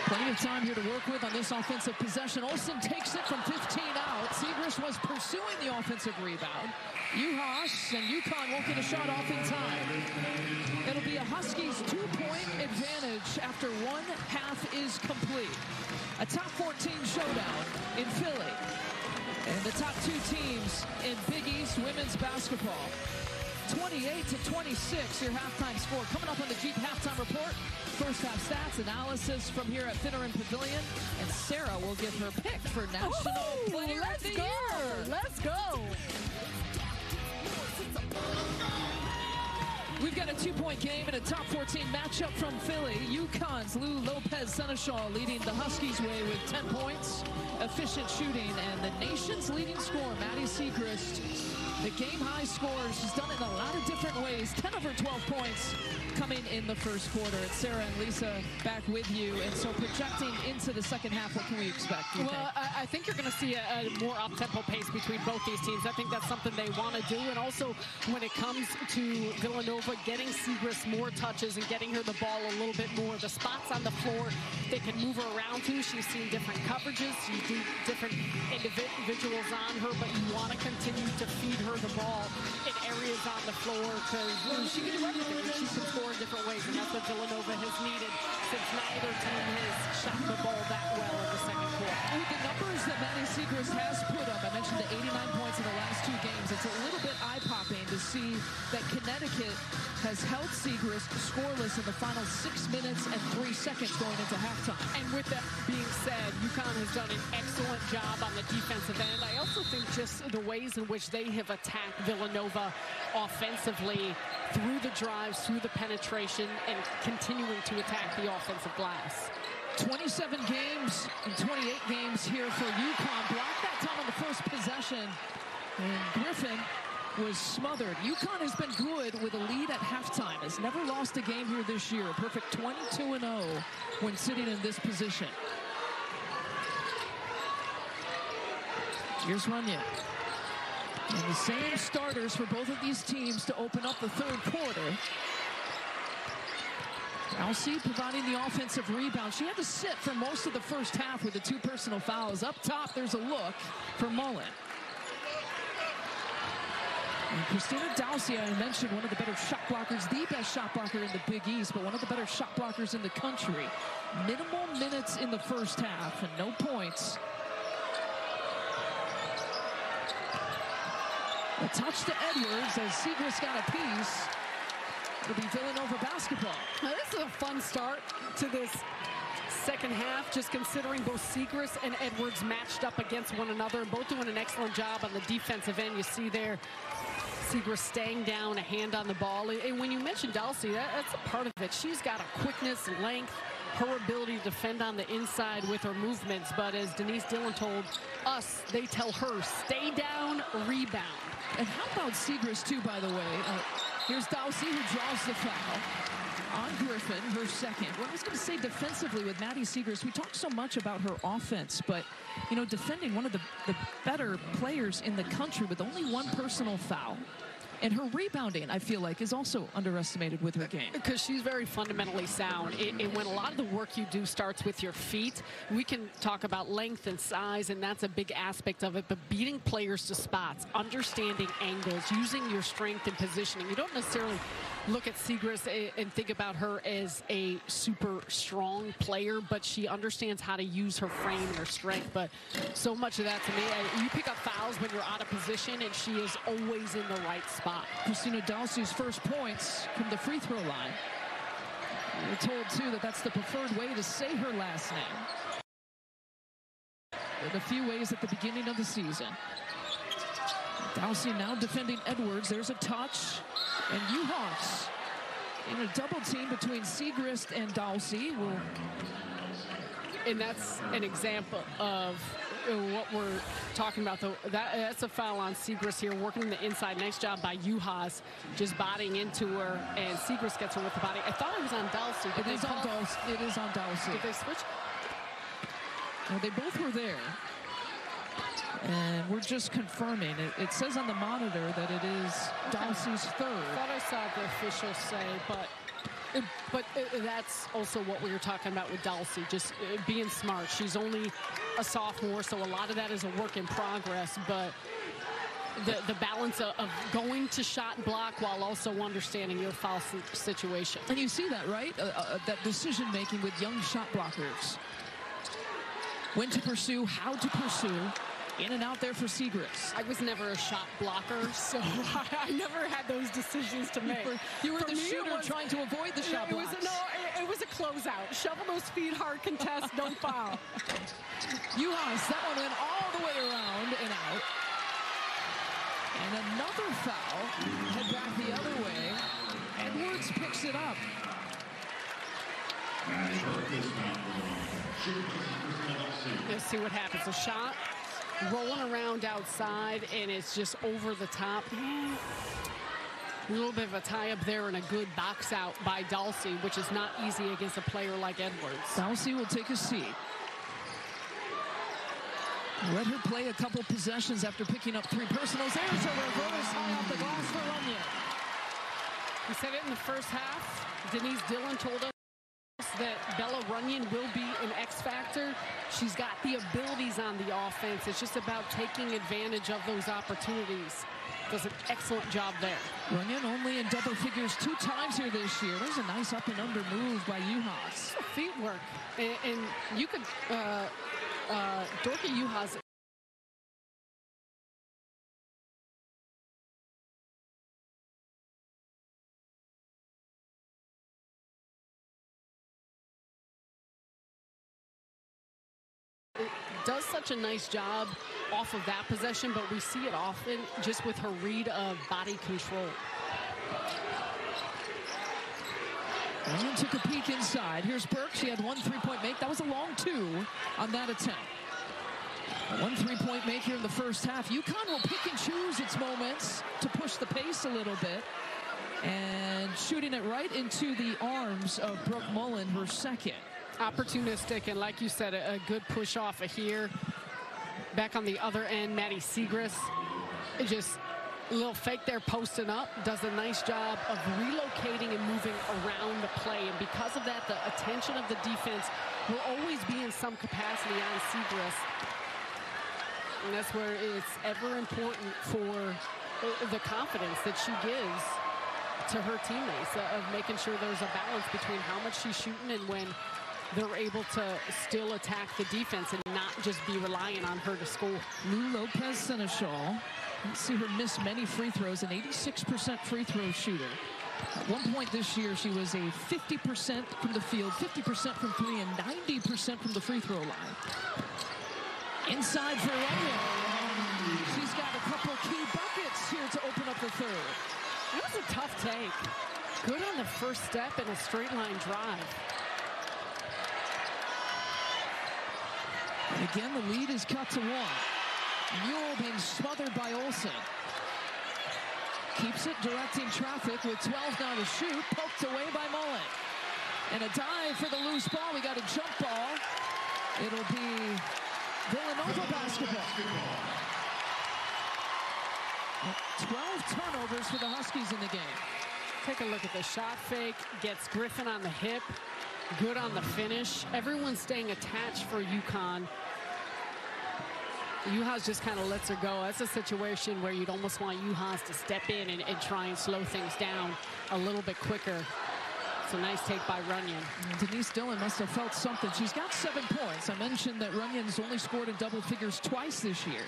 Plenty of time here to work with on this offensive possession. Olsen takes it from 15 out. Siegrist was pursuing the offensive rebound. UHaas and UConn won't get a shot off in time. It'll be a Huskies 2-point advantage after one half is complete. A top 14 showdown in Philly. And the top 2 teams in Big East women's basketball. 28-26, your halftime score. Coming up on the Jeep Halftime Report. First half stats, analysis from here at Finneran Pavilion. And Sarah will give her pick for National Player of the Year. Let's go. We've got a 2-point game and a top 14 matchup from Philly. UConn's Lou Lopez Seneschal leading the Huskies' way with 10 points. Efficient shooting, and the nation's leading scorer, Maddie Siegrist, the game-high scorer. She's done it in a lot of different ways. 10 of her 12 points coming in the first quarter. It's Sarah and Lisa back with you. And so projecting into the second half, what can we expect? Well, I think you're going to see a more up-tempo pace between both these teams. I think that's something they want to do. And also, when it comes to Villanova, getting Siegrist more touches and getting her the ball a little bit more. The spots on the floor they can move her around to. She's seen different coverages. You do different individuals on her, but you want to continue to feed her the ball in areas on the floor because she can do everything. She can score in different ways, and that's what Villanova has needed since neither team has shot the ball that well in the second quarter. With the numbers that Maddie Siegrist has put up, I mentioned the 89 points in the last 2 games. It's a little bit eye-popping to see that Connecticut has held Siegrist scoreless in the final 6 minutes and 3 seconds going into halftime. And with that being said, UConn has done an excellent job on the defensive end. I also think just the ways in which they have attacked Villanova offensively through the drives, through the penetration, and continuing to attack the offensive glass. 27 games and 28 games here for UConn. Blocked that time on the first possession. And Griffin was smothered. UConn has been good with a lead at halftime. Has never lost a game here this year. A perfect 22-0 when sitting in this position. Here's Runyon. And the same starters for both of these teams to open up the third quarter. Dalsey providing the offensive rebound. She had to sit for most of the first half with the 2 personal fouls. Up top, there's a look for Mullen. And Christina Dalsey, I mentioned, one of the better shot blockers, the best shot blocker in the Big East, but one of the better shot blockers in the country. Minimal minutes in the first half and no points. A touch to Edwards as Siegrist got a piece. It'll be Villanova basketball. Now, this is a fun start to this second half, just considering both Siegrist and Edwards matched up against one another, both doing an excellent job on the defensive end. You see there Siegrist staying down, a hand on the ball. And when you mentioned Dalsey, that's a part of it. She's got a quickness, length, her ability to defend on the inside with her movements. But as Denise Dillon told us, they tell her, stay down, rebound. And how about Siegrist, too, by the way? Here's Dalsey, who draws the foul on Griffin, her second. Well, I was going to say defensively with Maddie Siegrist, we talk so much about her offense, but, you know, defending one of the better players in the country with only 1 personal foul. And her rebounding, I feel like, is also underestimated with her game. Because she's very fundamentally sound. And when a lot of the work you do starts with your feet, we can talk about length and size, and that's a big aspect of it. But beating players to spots, understanding angles, using your strength and positioning. You don't necessarily look at Siegrist and think about her as a super strong player, but she understands how to use her frame and her strength. But so much of that, to me, you pick up fouls when you're out of position, and she is always in the right spot. Christina Dalsey's first points from the free throw line. We're told, too, that that's the preferred way to say her last name. With a few ways at the beginning of the season. Dalsey now defending Edwards. There's a touch. And UConn in a double team between Siegrist and Dalsey. And that's an example of what we're talking about, though. That's a foul on Siegrist here, working on the inside. Nice job by Juhas, just bodying into her, and Siegrist gets her with the body. I thought it was on Dalsey. It is on Dalsey. Did they switch? Well, they both were there. And we're just confirming. It says on the monitor that it is Dalsey's third. I thought I saw the official say, but that's also what we were talking about with Dalsey, just being smart. She's only a sophomore, so a lot of that is a work in progress, but the balance of going to shot block while also understanding your foul situation. And you see that, right? That decision-making with young shot blockers. When to pursue, how to pursue. In and out there for Siegrist. I was never a shot blocker, so I never had those decisions to make. You were the shooter trying to avoid the shot blocks. It was a closeout. Shovel those feet hard, contest, don't foul. Juhas, that one went all the way around and out. And another foul. Head back the other way. Edwards picks it up. Let's see what happens. A shot. Rolling around outside, and it's just over the top. A little bit of a tie up there and a good box out by Dalsey, which is not easy against a player like Edwards. Dalsey will take a seat. Let her play a couple possessions after picking up 3 personals. There's a reverse high off the glass for Runyon. We said it in the first half. Denise Dillon told us that Bella Runyon will be an X factor. She's got the abilities on the offense. It's just about taking advantage of those opportunities. Does an excellent job there. Runyon only in double figures 2 times here this year. There's a nice up and under move by Juhas. Feet work. And you could, Dorka Juhas does such a nice job off of that possession, but we see it often just with her read of body control. Runyon took a peek inside. Here's Burke. She had 1 3-point make. That was a long 2 on that attempt. 1 3-point make here in the first half. UConn will pick and choose its moments to push the pace a little bit. And shooting it right into the arms of Brooke Mullen, her second. Opportunistic, and like you said, a good push off of here. Back on the other end, Maddie Siegrist. just a little fake there, posting up, does a nice job of relocating and moving around the play. And because of that, the attention of the defense will always be in some capacity on Segrist. And that's where it's ever important for the confidence that she gives to her teammates of making sure there's a balance between how much she's shooting and when they're able to still attack the defense and not just be relying on her to score. Lou Lopez Seneschal. You see her miss many free throws, an 86% free throw shooter. At one point this year, she was a 50% from the field, 50% from three, and 90% from the free throw line. Inside for Runyon. She's got a couple key buckets here to open up the third. It was a tough take. Good on the first step and a straight line drive. And again, the lead is cut to 1. Mule being smothered by Olsen. Keeps it directing traffic with 12 now to shoot. Poked away by Mullen. And a dive for the loose ball. We got a jump ball. It'll be Villanova basketball. 12 turnovers for the Huskies in the game. Take a look at the shot fake. Gets Griffin on the hip. Good on the finish. Everyone's staying attached for UConn. Uhas just kind of lets her go. That's a situation where you'd almost want Uhas to step in and try and slow things down a little bit quicker. It's a nice take by Runyon. Denise Dillon must have felt something. She's got 7 points. I mentioned that Runyon's only scored in double figures twice this year.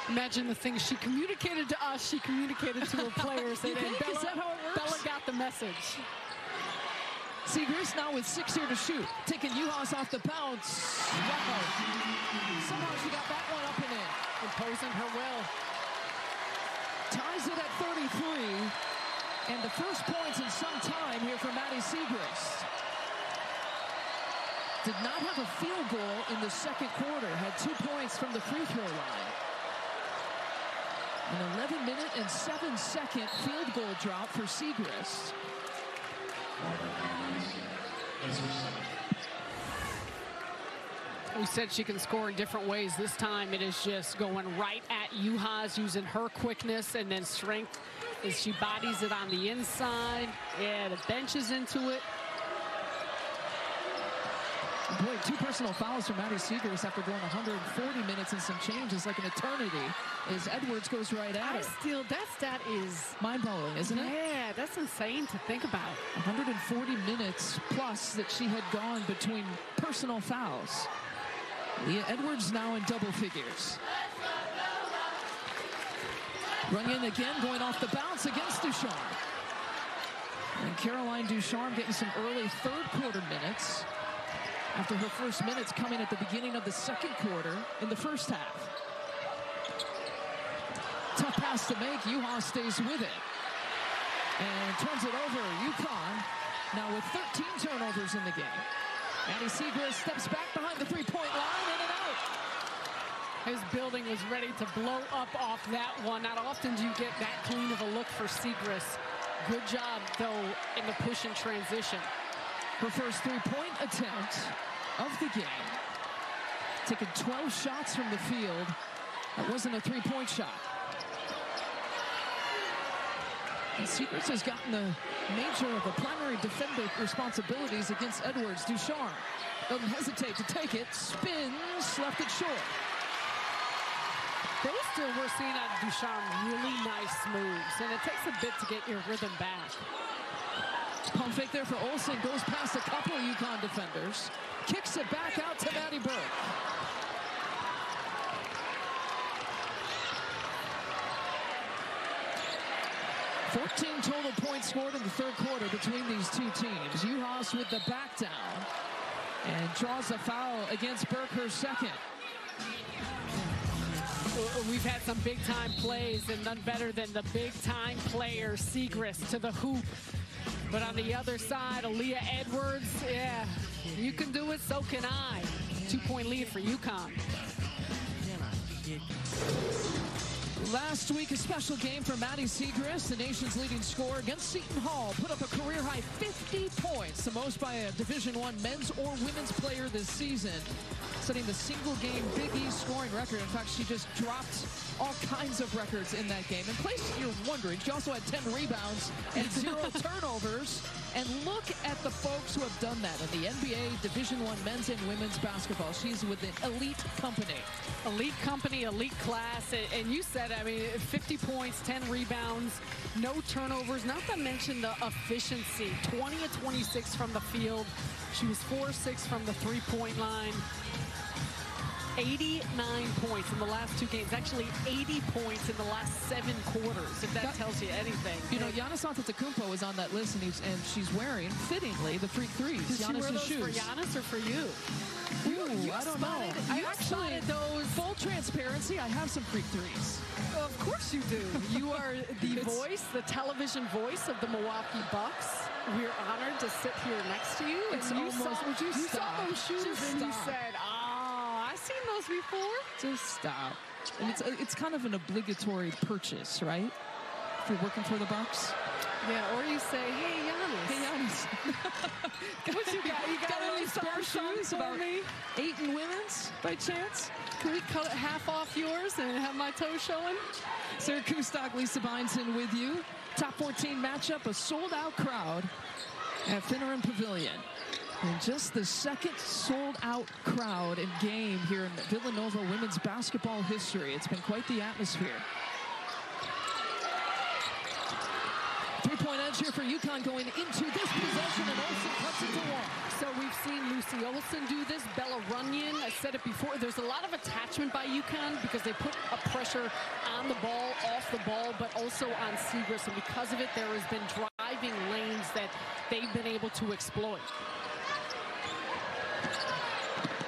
Imagine the things she communicated to us, she communicated to her players. You think? Is that how it works? Bella got the message. Segrist now with 6 here to shoot. Taking Uhas off the bounce. Wow. Somehow she got that one up and in. Imposing her will. Ties it at 33. And the first points in some time here for Maddie Segrist. Did not have a field goal in the second quarter. Had 2 points from the free throw line. An 11-minute and 7-second field goal drop for Segrist. We said she can score in different ways. This time it is just going right at Uhas, using her quickness and then strength as she bodies it on the inside. Yeah, the bench is into it. Boy, 2 personal fouls for Maddie Segrist after going 140 minutes and some change is like an eternity as Edwards goes right at her. That stat is mind-blowing, isn't it? Yeah, that's insane to think about. 140 minutes plus that she had gone between personal fouls. Leah Edwards now in double figures. Runyon again going off the bounce against Ducharme. And Caroline Ducharme getting some early third quarter minutes after her first minutes coming at the beginning of the second quarter in the first half. Tough pass to make. Uhas stays with it. And turns it over. UConn now with 13 turnovers in the game. Maddie Segrist steps back behind the three-point line, in and out. His building was ready to blow up off that one. Not often do you get that clean of a look for Segrist. Good job, though, in the push and transition. Her first three-point attempt of the game. Taking 12 shots from the field. That wasn't a three-point shot. And Segrist has gotten the major of the primary defender responsibilities against Edwards. Ducharme doesn't hesitate to take it. Spins, left it short. We're seeing on Ducharme really nice moves, and it takes a bit to get your rhythm back. Pump fake there for Olsen, goes past a couple of UConn defenders. Kicks it back out to Maddie Burke. $14 total points scored in the third quarter between these two teams. Uhas with the back down and draws a foul against Burke, her second. We've had some big-time plays, and none better than the big-time player, Segrist, to the hoop. But on the other side, Aaliyah Edwards, yeah, you can do it, so can I. 2-point lead for UConn. Last week, a special game for Maddie Segrist, the nation's leading scorer against Seton Hall, put up a career-high 50 points, the most by a Division I men's or women's player this season, setting the single-game Big East scoring record. In fact, she just dropped all kinds of records in that game. In case you're wondering, she also had 10 rebounds and 0 turnovers. And look at the folks who have done that in the NBA, Division I men's and women's basketball. She's with an elite company. Elite company, elite class. And you said, I mean, 50 points, 10 rebounds, no turnovers, not to mention the efficiency. 20 of 26 from the field. She was 4-6 from the three-point line. 89 points in the last 2 games. Actually, 80 points in the last 7 quarters, if that tells you anything. You know, Giannis Antetokounmpo is on that list, and she's wearing, fittingly, the freak threes. Did she wear those shoes. for Giannis or for you? Ooh, I don't know. I actually, those. Full transparency, I have some freak threes. Of course you do. You are the voice, the television voice of the Milwaukee Bucks. We're honored to sit here next to you. It's and almost, you saw those shoes and you said, I've seen those before. Just stop. And it's kind of an obligatory purchase, right? If you're working for the Bucks. Yeah, or you say, hey, Giannis. Hey, Giannis. What you got? You got any spare shoes about me? 8 in women's, by chance? Can we cut half off yours and have my toes showing? Sarah Kustok, Lisa Beinson with you. Top 14 matchup, a sold-out crowd at Finneran Pavilion. And just the second sold-out crowd in game here in Villanova women's basketball history. It's been quite the atmosphere. Three-point edge here for UConn going into this possession, and Olsen cuts it to 1. So we've seen Lucy Olsen do this. Bella Runyon, I said it before, there's a lot of attachment by UConn because they put a pressure on the ball, off the ball, but also on Segrist. And because of it, there has been driving lanes that they've been able to exploit.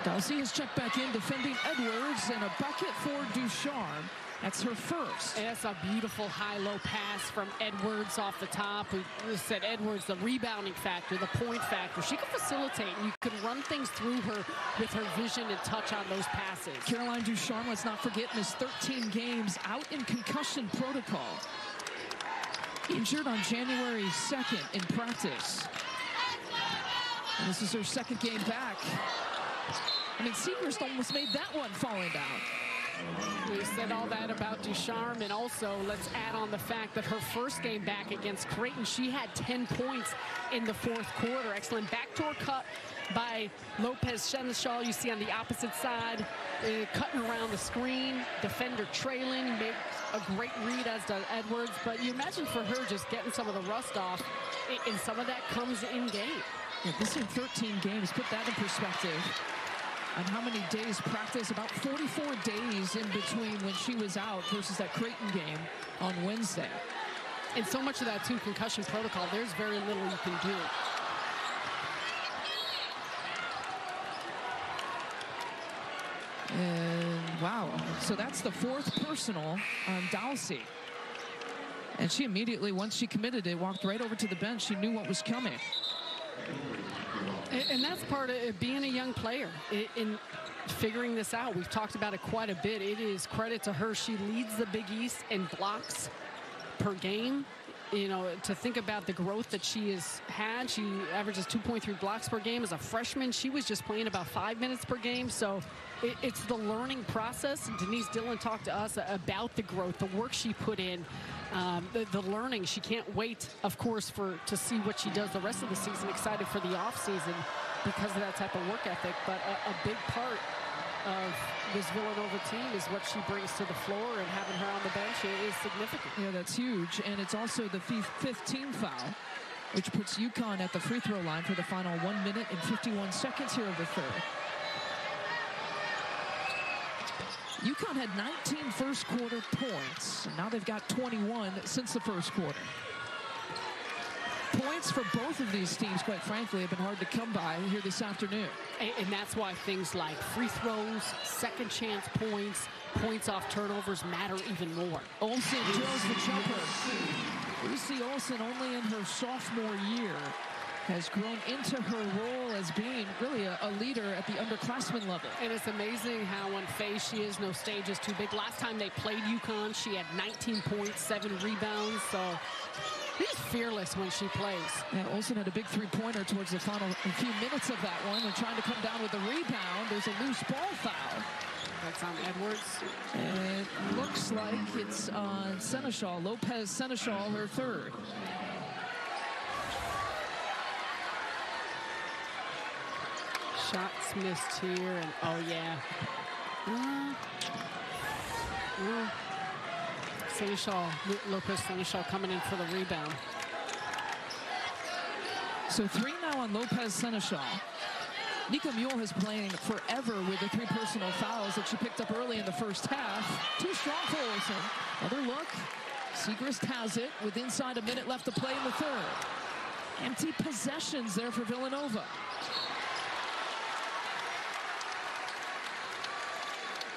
Dowsey has checked back in, defending Edwards, and a bucket for Ducharme. That's her first. And that's a beautiful high-low pass from Edwards off the top. We said Edwards, the rebounding factor, the point factor. She can facilitate, and you can run things through her with her vision and touch on those passes. Caroline Ducharme, let's not forget, missed 13 games out in concussion protocol. Injured on January 2nd in practice. And this is her second game back. I mean, Segrist almost made that one falling down. We said all that about Ducharme, and also let's add on the fact that her first game back against Creighton, she had 10 points in the 4th quarter. Excellent backdoor cut by Lopez Seneschal. You see on the opposite side, cutting around the screen, defender trailing, made a great read, as does Edwards. But you imagine for her just getting some of the rust off, and some of that comes in game. Yeah, this in 13 games, put that in perspective. On how many days practice, about 44 days in between when she was out versus that Creighton game on Wednesday. And so much of that, too, concussion protocol, there's very little you can do. And wow, so that's the 4th personal on Dowsey. And she immediately, once she committed it, walked right over to the bench. She knew what was coming. And that's part of being a young player in figuring this out. We've talked about it quite a bit. It is credit to her. She leads the Big East in blocks per game. You know, to think about the growth that she has had, she averages 2.3 blocks per game as a freshman. She was just playing about 5 minutes per game. So it's the learning process. And Denise Dillon talked to us about the growth, the work she put in. The learning. She can't wait, of course, to see what she does the rest of the season. Excited for the off season because of that type of work ethic. But a big part of this Villanova team is what she brings to the floor, and having her on the bench is significant. Yeah, that's huge. And it's also the 5th team foul, which puts UConn at the free throw line for the final 1 minute and 51 seconds here of the 3rd. UConn had 19 first quarter points, and now they've got 21 since the 1st quarter. Points for both of these teams, quite frankly, have been hard to come by here this afternoon. And that's why things like free throws, second chance points, points off turnovers matter even more. Olsen drills the jumper. Lucy Olsen only in her sophomore year has grown into her role as being really a leader at the underclassmen level. And it's amazing how unfazed she is. No stage is too big. Last time they played UConn, she had 19 points, 7 rebounds. So she's fearless when she plays. Yeah, Olsen had a big three-pointer towards the final few minutes of that one. They're trying to come down with a rebound. There's a loose ball foul. That's on Edwards. It looks like it's on Seneschal. Lopez Seneschal, her third. Shots missed here, and oh yeah. Seneschal, Lopez Seneschal coming in for the rebound. So 3 now on Lopez Seneschal. Nika Mule has played forever with the 3 personal fouls that she picked up early in the first half. Too strong for Olsen. Another look. Siegrist has it with inside a minute left to play in the third. Empty possessions there for Villanova.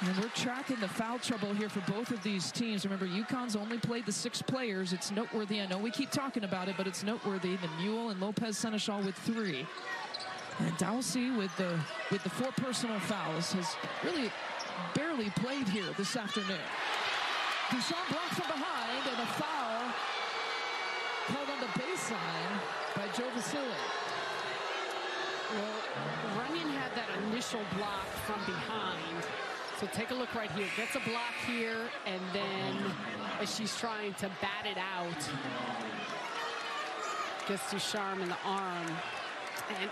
And we're tracking the foul trouble here for both of these teams. Remember, UConn's only played the 6 players. It's noteworthy. I know we keep talking about it, but it's noteworthy. The Mule and Lopez Seneschal with 3. And Dowsey with the 4 personal fouls has really barely played here this afternoon. Duchamp blocked from behind, and a foul called on the baseline by Joe Vasily. Well, Runyon had that initial block from behind. So take a look right here. Gets a block here, and then as she's trying to bat it out, gets Ducharme in the arm. And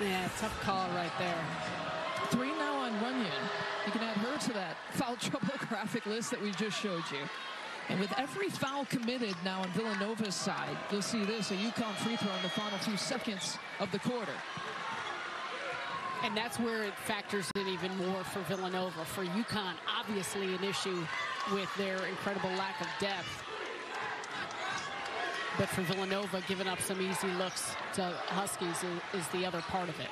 yeah, tough call right there. 3 now on Runyon. You can add her to that foul trouble graphic list that we just showed you. And with every foul committed now on Villanova's side, you'll see this, a UConn free throw in the final few seconds of the quarter. And that's where it factors in even more for Villanova. For UConn, obviously an issue with their incredible lack of depth. But for Villanova, giving up some easy looks to Huskies is the other part of it.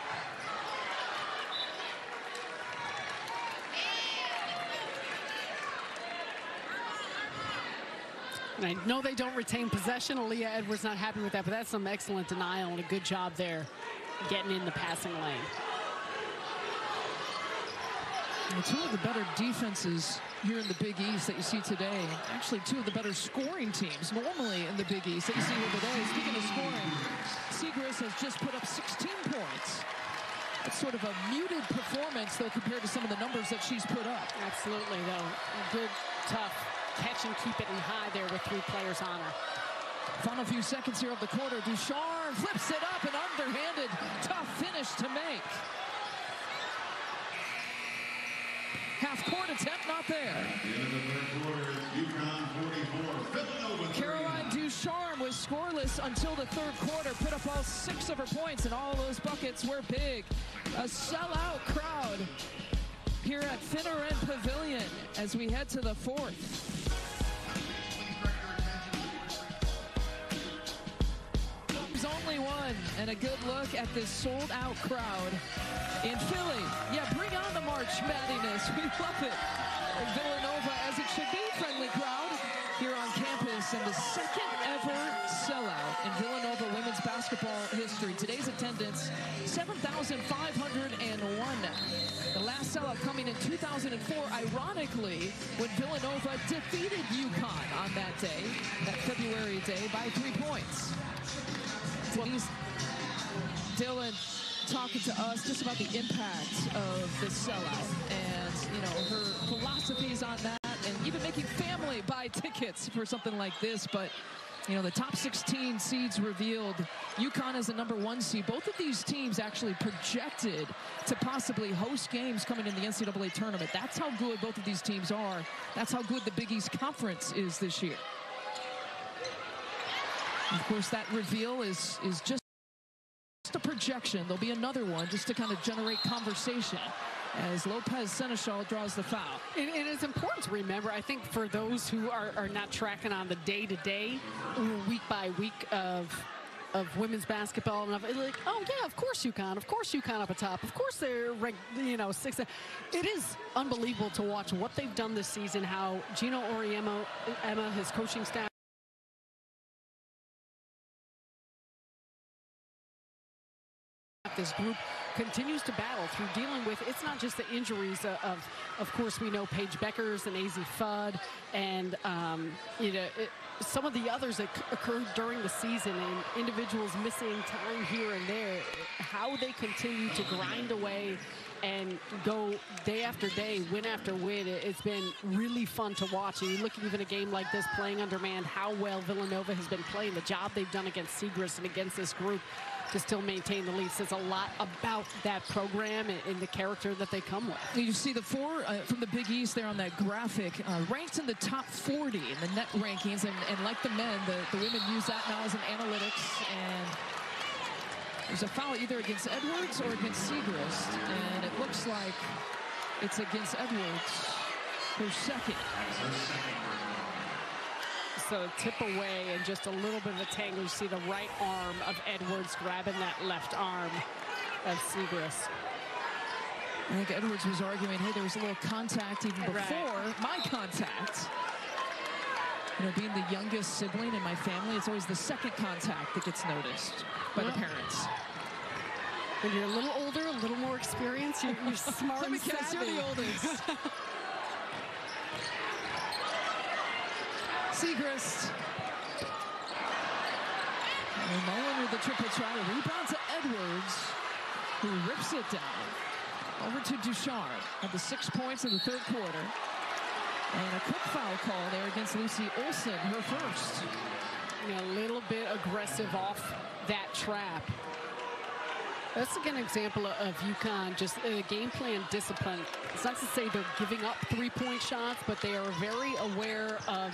And I know they don't retain possession. Aaliyah Edwards not happy with that, but that's some excellent denial and a good job there getting in the passing lane. And 2 of the better defenses here in the Big East that you see today. Actually, 2 of the better scoring teams normally in the Big East that you see here today. Speaking of scoring, Siegrist has just put up 16 points. It's sort of a muted performance, though, compared to some of the numbers that she's put up. Absolutely, though. Good, tough catch and keep it in high there with 3 players on her. Final few seconds here of the quarter. Ducharme flips it up, an underhanded, tough finish to make. Half-court attempt not there. At the end of the third quarter, it's UConn 44, Villanova 30. Caroline Ducharme was scoreless until the third quarter, put up all 6 of her points, and all those buckets were big. A sellout crowd here at Finneran Pavilion as we head to the 4th. Only one, and a good look at this sold-out crowd in Philly. Yeah, bring on the March Madness. We love it. And Villanova, as it should be, friendly crowd here on campus, and the second ever sellout in Villanova women's basketball history. Today's attendance, 7,501. The last sellout coming in 2004, ironically, when Villanova defeated UConn on that day, that February day, by 3 points. Denise Dillon talking to us just about the impact of the sellout and, you know, her philosophies on that, and even making family buy tickets for something like this. But, you know, the top 16 seeds revealed. UConn is the #1 seed. Both of these teams actually projected to possibly host games coming in the NCAA tournament. That's how good both of these teams are. That's how good the Big East Conference is this year. Of course, that reveal is just a projection. There'll be another one just to kind of generate conversation as Lopez Seneschal draws the foul. And it's important to remember, I think, for those who are not tracking on the day-to-day, week by week of women's basketball, and like, oh yeah, of course UConn up at top, of course they're ranked, you know, 6th. It is unbelievable to watch what they've done this season, how Gino Auriemma, his coaching staff, that this group continues to battle through dealing with. It's not just the injuries of course, we know Paige Beckers and AZ Fudd and, some of the others that occurred during the season and individuals missing time here and there, how they continue to grind away and go day after day, win after win. It's been really fun to watch. And you look at even a game like this, playing undermanned, how well Villanova has been playing, the job they've done against Segrist and against this group to still maintain the lead says a lot about that program and the character that they come with. You see the four from the Big East there on that graphic, ranked in the top 40 in the net rankings, and like the men, the women use that now as an analytics, and there's a foul either against Edwards or against Segrist, and it looks like it's against Edwards, her second. So tip away and just a little bit of a tangle. You see the right arm of Edwards grabbing that left arm of Segrist. I think Edwards was arguing, hey, there was a little contact even before my contact. You know, being the youngest sibling in my family, it's always the second contact that gets noticed by the parents. When you're a little older, a little more experienced, you're smart and savvy. You're the oldest. Segrist. And Mullen with the triple try. Rebound to Edwards, who rips it down. Over to Ducharme at the 6 points in the third quarter. And a quick foul call there against Lucy Olsen, her first. A little bit aggressive off that trap. That's an example of UConn, just game plan discipline. It's not to say they're giving up three-point shots, but they are very aware of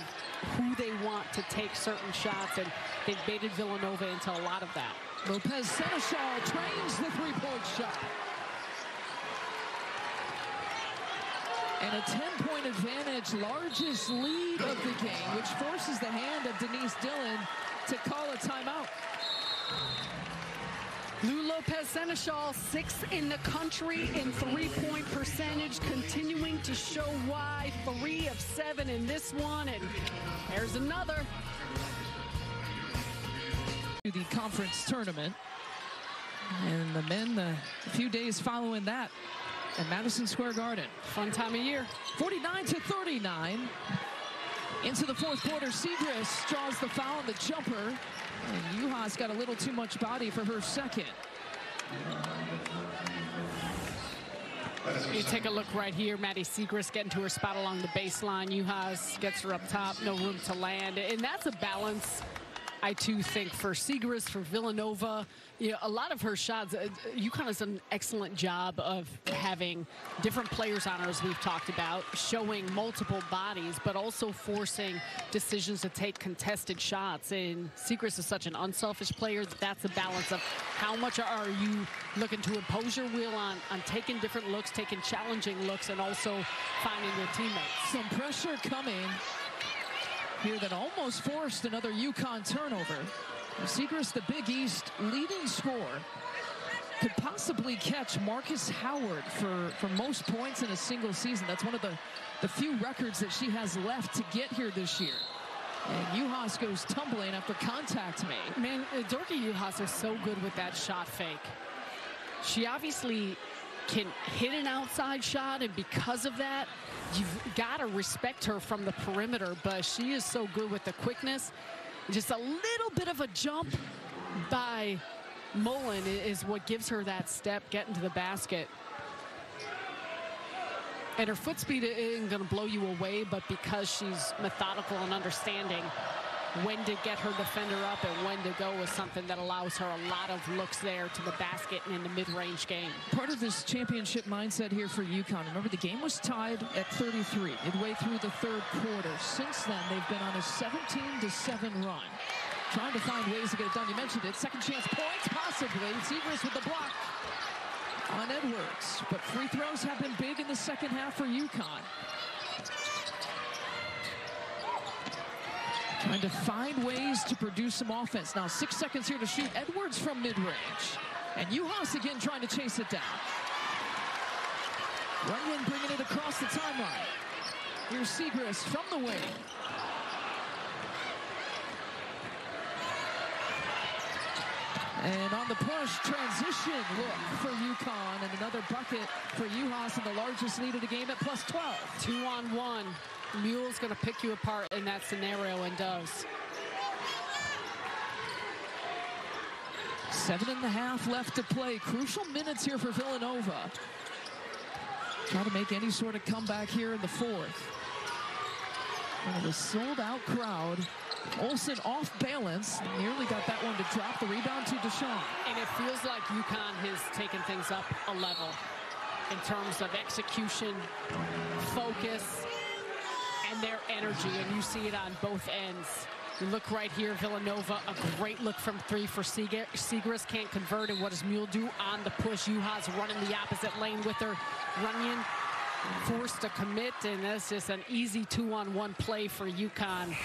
who they want to take certain shots, and they've baited Villanova into a lot of that. Lopez Seneschal trains the three-point shot. And a 10-point advantage, largest lead of the game, which forces the hand of Denise Dillon to call a timeout. Lou Lopez Seneschal, 6th in the country in three-point percentage, continuing to show why. 3 of 7 in this one, and there's another. The conference tournament, and the men a few days following that at Madison Square Garden. Fun time of year. 49-39. Into the fourth quarter, Segrist draws the foul on the jumper. And Juhas got a little too much body for her second. You take a look right here. Maddie Segrist getting to her spot along the baseline. Juhas gets her up top, no room to land. And that's a balance, I too think, for Segrist, for Villanova. A lot of her shots, UConn has done an excellent job of having different players on her, as we've talked about, showing multiple bodies, but also forcing decisions to take contested shots. And Segrist is such an unselfish player. That's a balance of how much are you looking to impose your will on taking different looks, taking challenging looks, and also finding your teammates. Some pressure coming here that almost forced another UConn turnover. Segrist, the Big East leading scorer, could possibly catch Marcus Howard for most points in a single season. That's one of the few records that she has left to get here this year. And Juhas goes tumbling after contact made. Man, Dorky Juhas is so good with that shot fake. She obviously can hit an outside shot, and because of that, you've got to respect her from the perimeter, but she is so good with the quickness. Just a little bit of a jump by Mullen is what gives her that step, getting to the basket. And her foot speed isn't going to blow you away, but because she's methodical and understanding when to get her defender up and when to go is something that allows her a lot of looks there to the basket and in the mid-range game. Part of this championship mindset here for UConn. Remember, the game was tied at 33 midway through the third quarter. Since then, they've been on a 17-7 run, trying to find ways to get it done. You mentioned it. Second chance points, possibly. Segrist with the block on Edwards. But free throws have been big in the second half for UConn. Trying to find ways to produce some offense. Now 6 seconds here to shoot. Edwards from mid-range. And Juhas again trying to chase it down. Runyon bringing it across the timeline. Here's Segrist from the wing. And on the push, transition look for UConn, and another bucket for UHAS, and the largest lead of the game at plus 12. 2-on-1. Mule's going to pick you apart in that scenario, and does. 7.5 left to play. Crucial minutes here for Villanova. Try to make any sort of comeback here in the fourth. And a sold-out crowd. Olsen off balance, nearly got that one to drop. The rebound to Deshaun. And it feels like UConn has taken things up a level in terms of execution, focus, and their energy. And you see it on both ends. You look right here, Villanova, a great look from three for Segrist, can't convert. And what does Mule do on the push? UHA's running the opposite lane with her. Runyon forced to commit, and that's just an easy 2-on-1 play for UConn.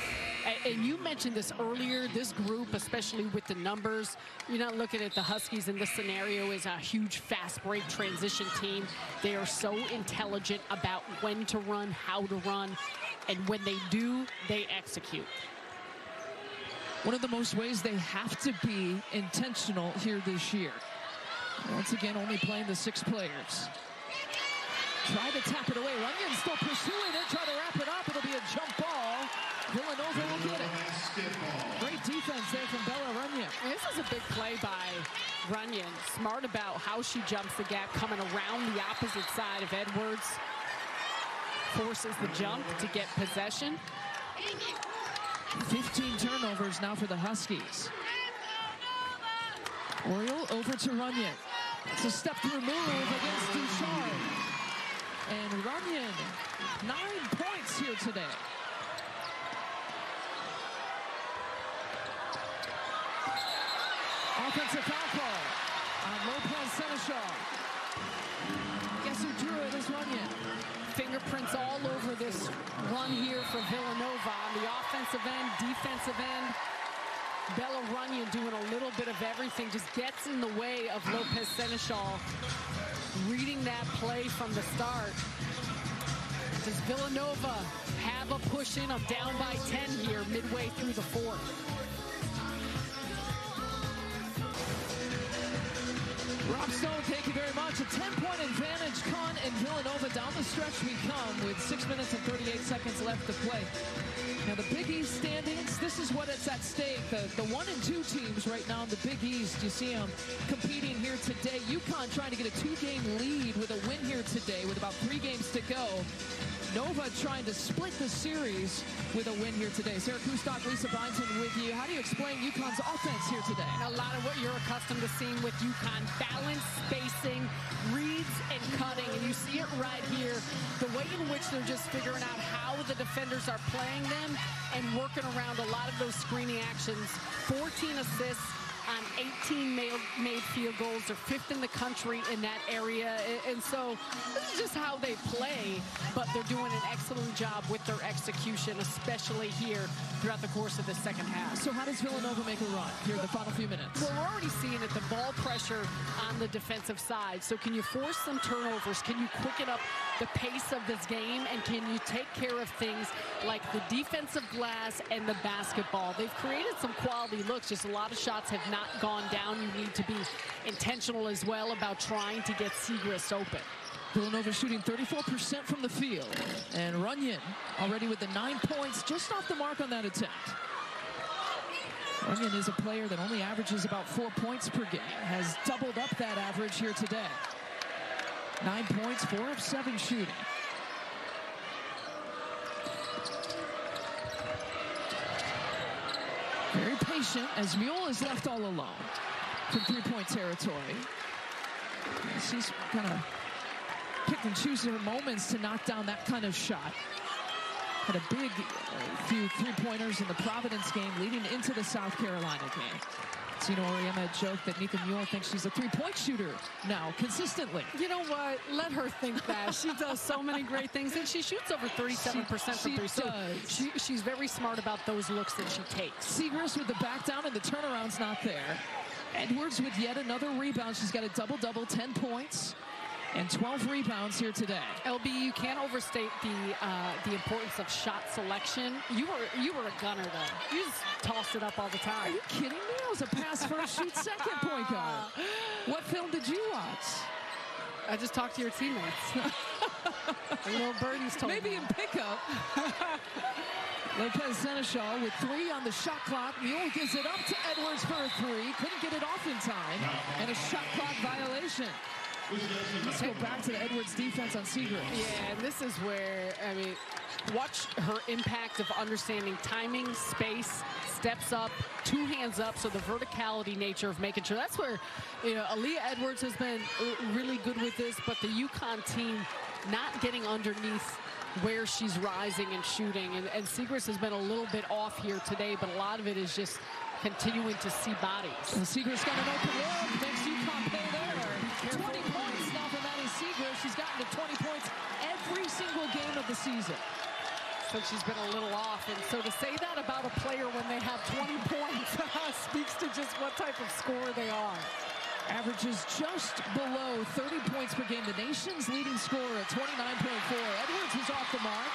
And you mentioned this earlier, this group, especially with the numbers, you're not looking at the Huskies in this scenario as a huge fast break transition team. They are so intelligent about when to run, how to run, and when they do, they execute. One of the most ways they have to be intentional here this year. Once again, only playing the 6 players. Try to tap it away. Runyon still pursuing it. Try to wrap it up. It'll be a jump ball. Villanova will get it. Great defense there from Bella Runyon. This is a big play by Runyon. Smart about how she jumps the gap, coming around the opposite side of Edwards. Forces the jump to get possession. 15 turnovers now for the Huskies. Oriole over to Runyon. It's a step-through move against Ducharme. And Runyon, 9 points here today. Offensive foul call on Lopez Seneschal. Guess who drew it is Runyon. Fingerprints all over this run here for Villanova on the offensive end, defensive end. Bella Runyon doing a little bit of everything, just gets in the way of Lopez Seneschal. Reading that play from the start. Does Villanova have a push in? I'm down by 10 here midway through the fourth. Rob Stone, thank you very much. A 10-point advantage, Con and Villanova. Down the stretch we come with 6 minutes and 38 seconds left to play. Now the Big East standings, this is what it's at stake. The 1 and 2 teams right now in the Big East, you see them competing here today. UConn trying to get a 2-game lead with a win here today with about 3 games to go. Nova trying to split the series with a win here today. Sarah Kustok, Lisa Byington with you. How do you explain UConn's offense here today? A lot of what you're accustomed to seeing with UConn. Balance, spacing, reads, and cutting. And you see it right here. The way in which they're just figuring out how the defenders are playing them and working around a lot of those screening actions. 14 assists on 18 made field goals. They're 5th in the country in that area. And so this is just how they play, but they're doing an excellent job with their execution, especially here throughout the course of the second half. So how does Villanova make a run here in the final few minutes? Well, we're already seeing it, the ball pressure on the defensive side. So can you force some turnovers? Can you quicken up the pace of this game? And can you take care of things like the defensive glass and the basketball? They've created some quality looks, just a lot of shots have not gone down. You need to be intentional as well about trying to get Segrist open. Villanova shooting 34% from the field. And Runyon already with the 9 points, just off the mark on that attempt. Runyon is a player that only averages about 4 points per game. Has doubled up that average here today. 9 points, 4 of 7 shooting. Very patient as Mule is left all alone from 3-point territory. She's kind of pick and choose her moments to knock down that kind of shot. Had a big few 3-pointers in the Providence game leading into the South Carolina game. Tina Oriema joked that Nika Mule thinks she's a 3-point shooter now consistently. You know what? Let her think that. She does so many great things, and she shoots over 37% from three. So she's very smart about those looks that she takes. Segrist with the back down, and the turnaround's not there. Edwards with yet another rebound. She's got a double-double, 10 points. and 12 rebounds here today. LB, you can't overstate the importance of shot selection. You were a gunner, though. You just tossed it up all the time. Are you kidding me? I was a pass first, shoot second point guard. What film did you watch? I just talked to your teammates. Little birdies told Maybe me. in pickup. Lopez Seneschal with 3 on the shot clock. Mule gives it up to Edwards for a 3. Couldn't get it off in time. And a shot clock violation. Let's go back to the Edwards defense on Seagrass. Yeah, and this is where, I mean, watch her impact of understanding timing, space, steps up, 2 hands up, so the verticality nature of making sure. That's where, you know, Aaliyah Edwards has been really good with this, but the UConn team not getting underneath where she's rising and shooting. And Seagrass has been a little bit off here today, but a lot of it is just continuing to see bodies. Well, Seagrass got an open look. Makes UConn pay there. 20 points now for Maddie Seagrass. She's gotten to 20 points every single game of the season. So she's been a little off. And so to say that about a player when they have 20 points speaks to just what type of scorer they are. Averages just below 30 points per game. The nation's leading scorer at 29.4. Edwards is off the mark.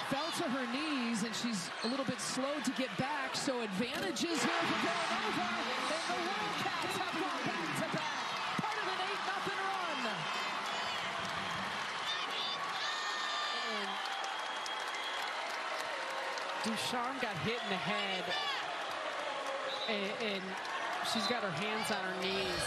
Fell to her knees, and she's a little bit slow to get back. So advantages here for Villanova. And the Wildcats have gone back-to-back. Part of an 8-0 run. And Ducharme got hit in the head. And she's got her hands on her knees.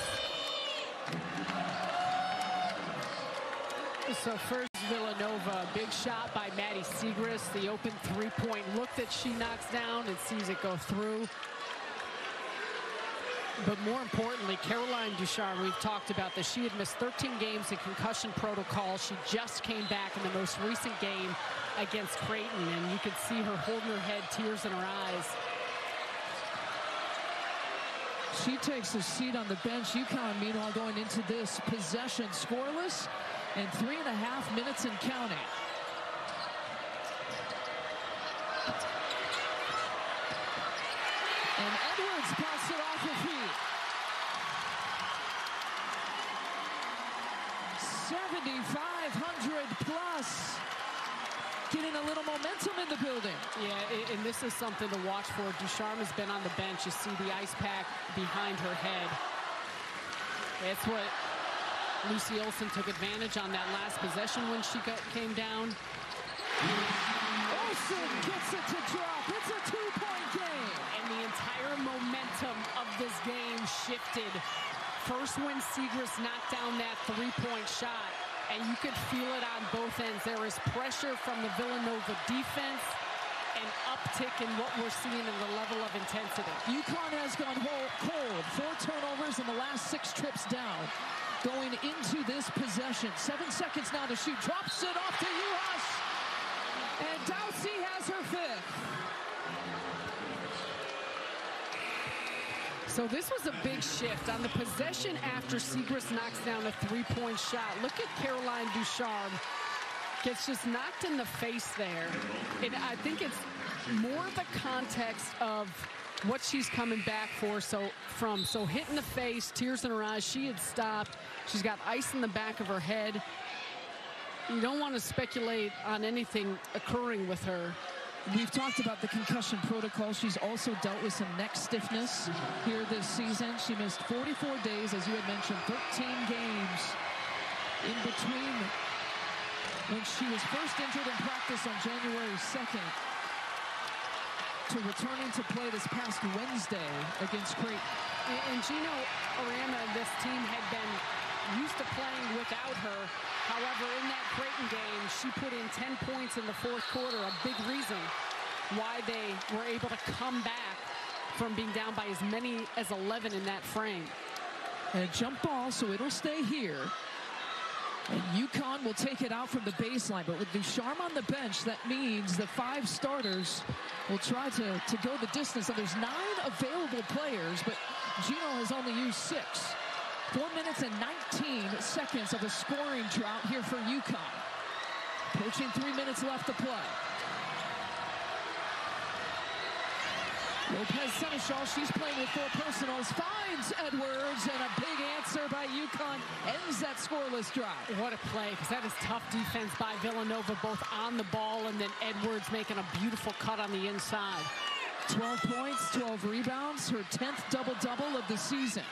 So first Villanova, big shot by Maddie Seagrass. The open 3-point look that she knocks down and sees it go through. But more importantly, Caroline Ducharme, we've talked about this. She had missed 13 games in concussion protocol. She just came back in the most recent game against Creighton, and you could see her holding her head, tears in her eyes. She takes a seat on the bench. UConn, meanwhile, going into this possession scoreless and 3.5 minutes and counting. And Edwards bounced it off her feet. 7,500 plus. Getting a little momentum in the building. Yeah, and this is something to watch for. Ducharme has been on the bench. You see the ice pack behind her head. That's what Lucy Olsen took advantage on that last possession when she came down. Olsen gets it to drop. It's a 2-point game. And the entire momentum of this game shifted. First when Seagrass knocked down that 3-point shot. And you could feel it on both ends. There is pressure from the Villanova defense, an uptick in what we're seeing in the level of intensity. UConn has gone cold. 4 turnovers in the last 6 trips down. Going into this possession. 7 seconds now to shoot. Drops it off to Uhas. And Dowsey has her 5th. So this was a big shift on the possession after Seagrass knocks down a 3-point shot. Look at Caroline Ducharme. Gets just knocked in the face there. And I think it's more the context of what she's coming back for. So hit in the face, tears in her eyes. She had stopped. She's got ice in the back of her head. You don't want to speculate on anything occurring with her. We've talked about the concussion protocol. She's also dealt with some neck stiffness here this season. She missed 44 days, as you had mentioned, 13 games in between when she was first injured in practice on January 2nd to returning to play this past Wednesday against Creighton. And Gino Arama, this team had been used to playing without her. However, in that Creighton game, she put in 10 points in the 4th quarter, a big reason why they were able to come back from being down by as many as 11 in that frame. And a jump ball, so it'll stay here. And UConn will take it out from the baseline. But with Ducharme on the bench, that means the 5 starters will try to go the distance. So there's 9 available players, but Gino has only used 6. 4 minutes and 19 seconds of a scoring drought here for UConn. Approaching 3 minutes left to play. Lopez Seneschal, she's playing with 4 personals. 5 finds Edwards, and a big answer by UConn ends that scoreless drive. What a play, because that is tough defense by Villanova, both on the ball and then Edwards making a beautiful cut on the inside. 12 points, 12 rebounds, her 10th double-double of the season.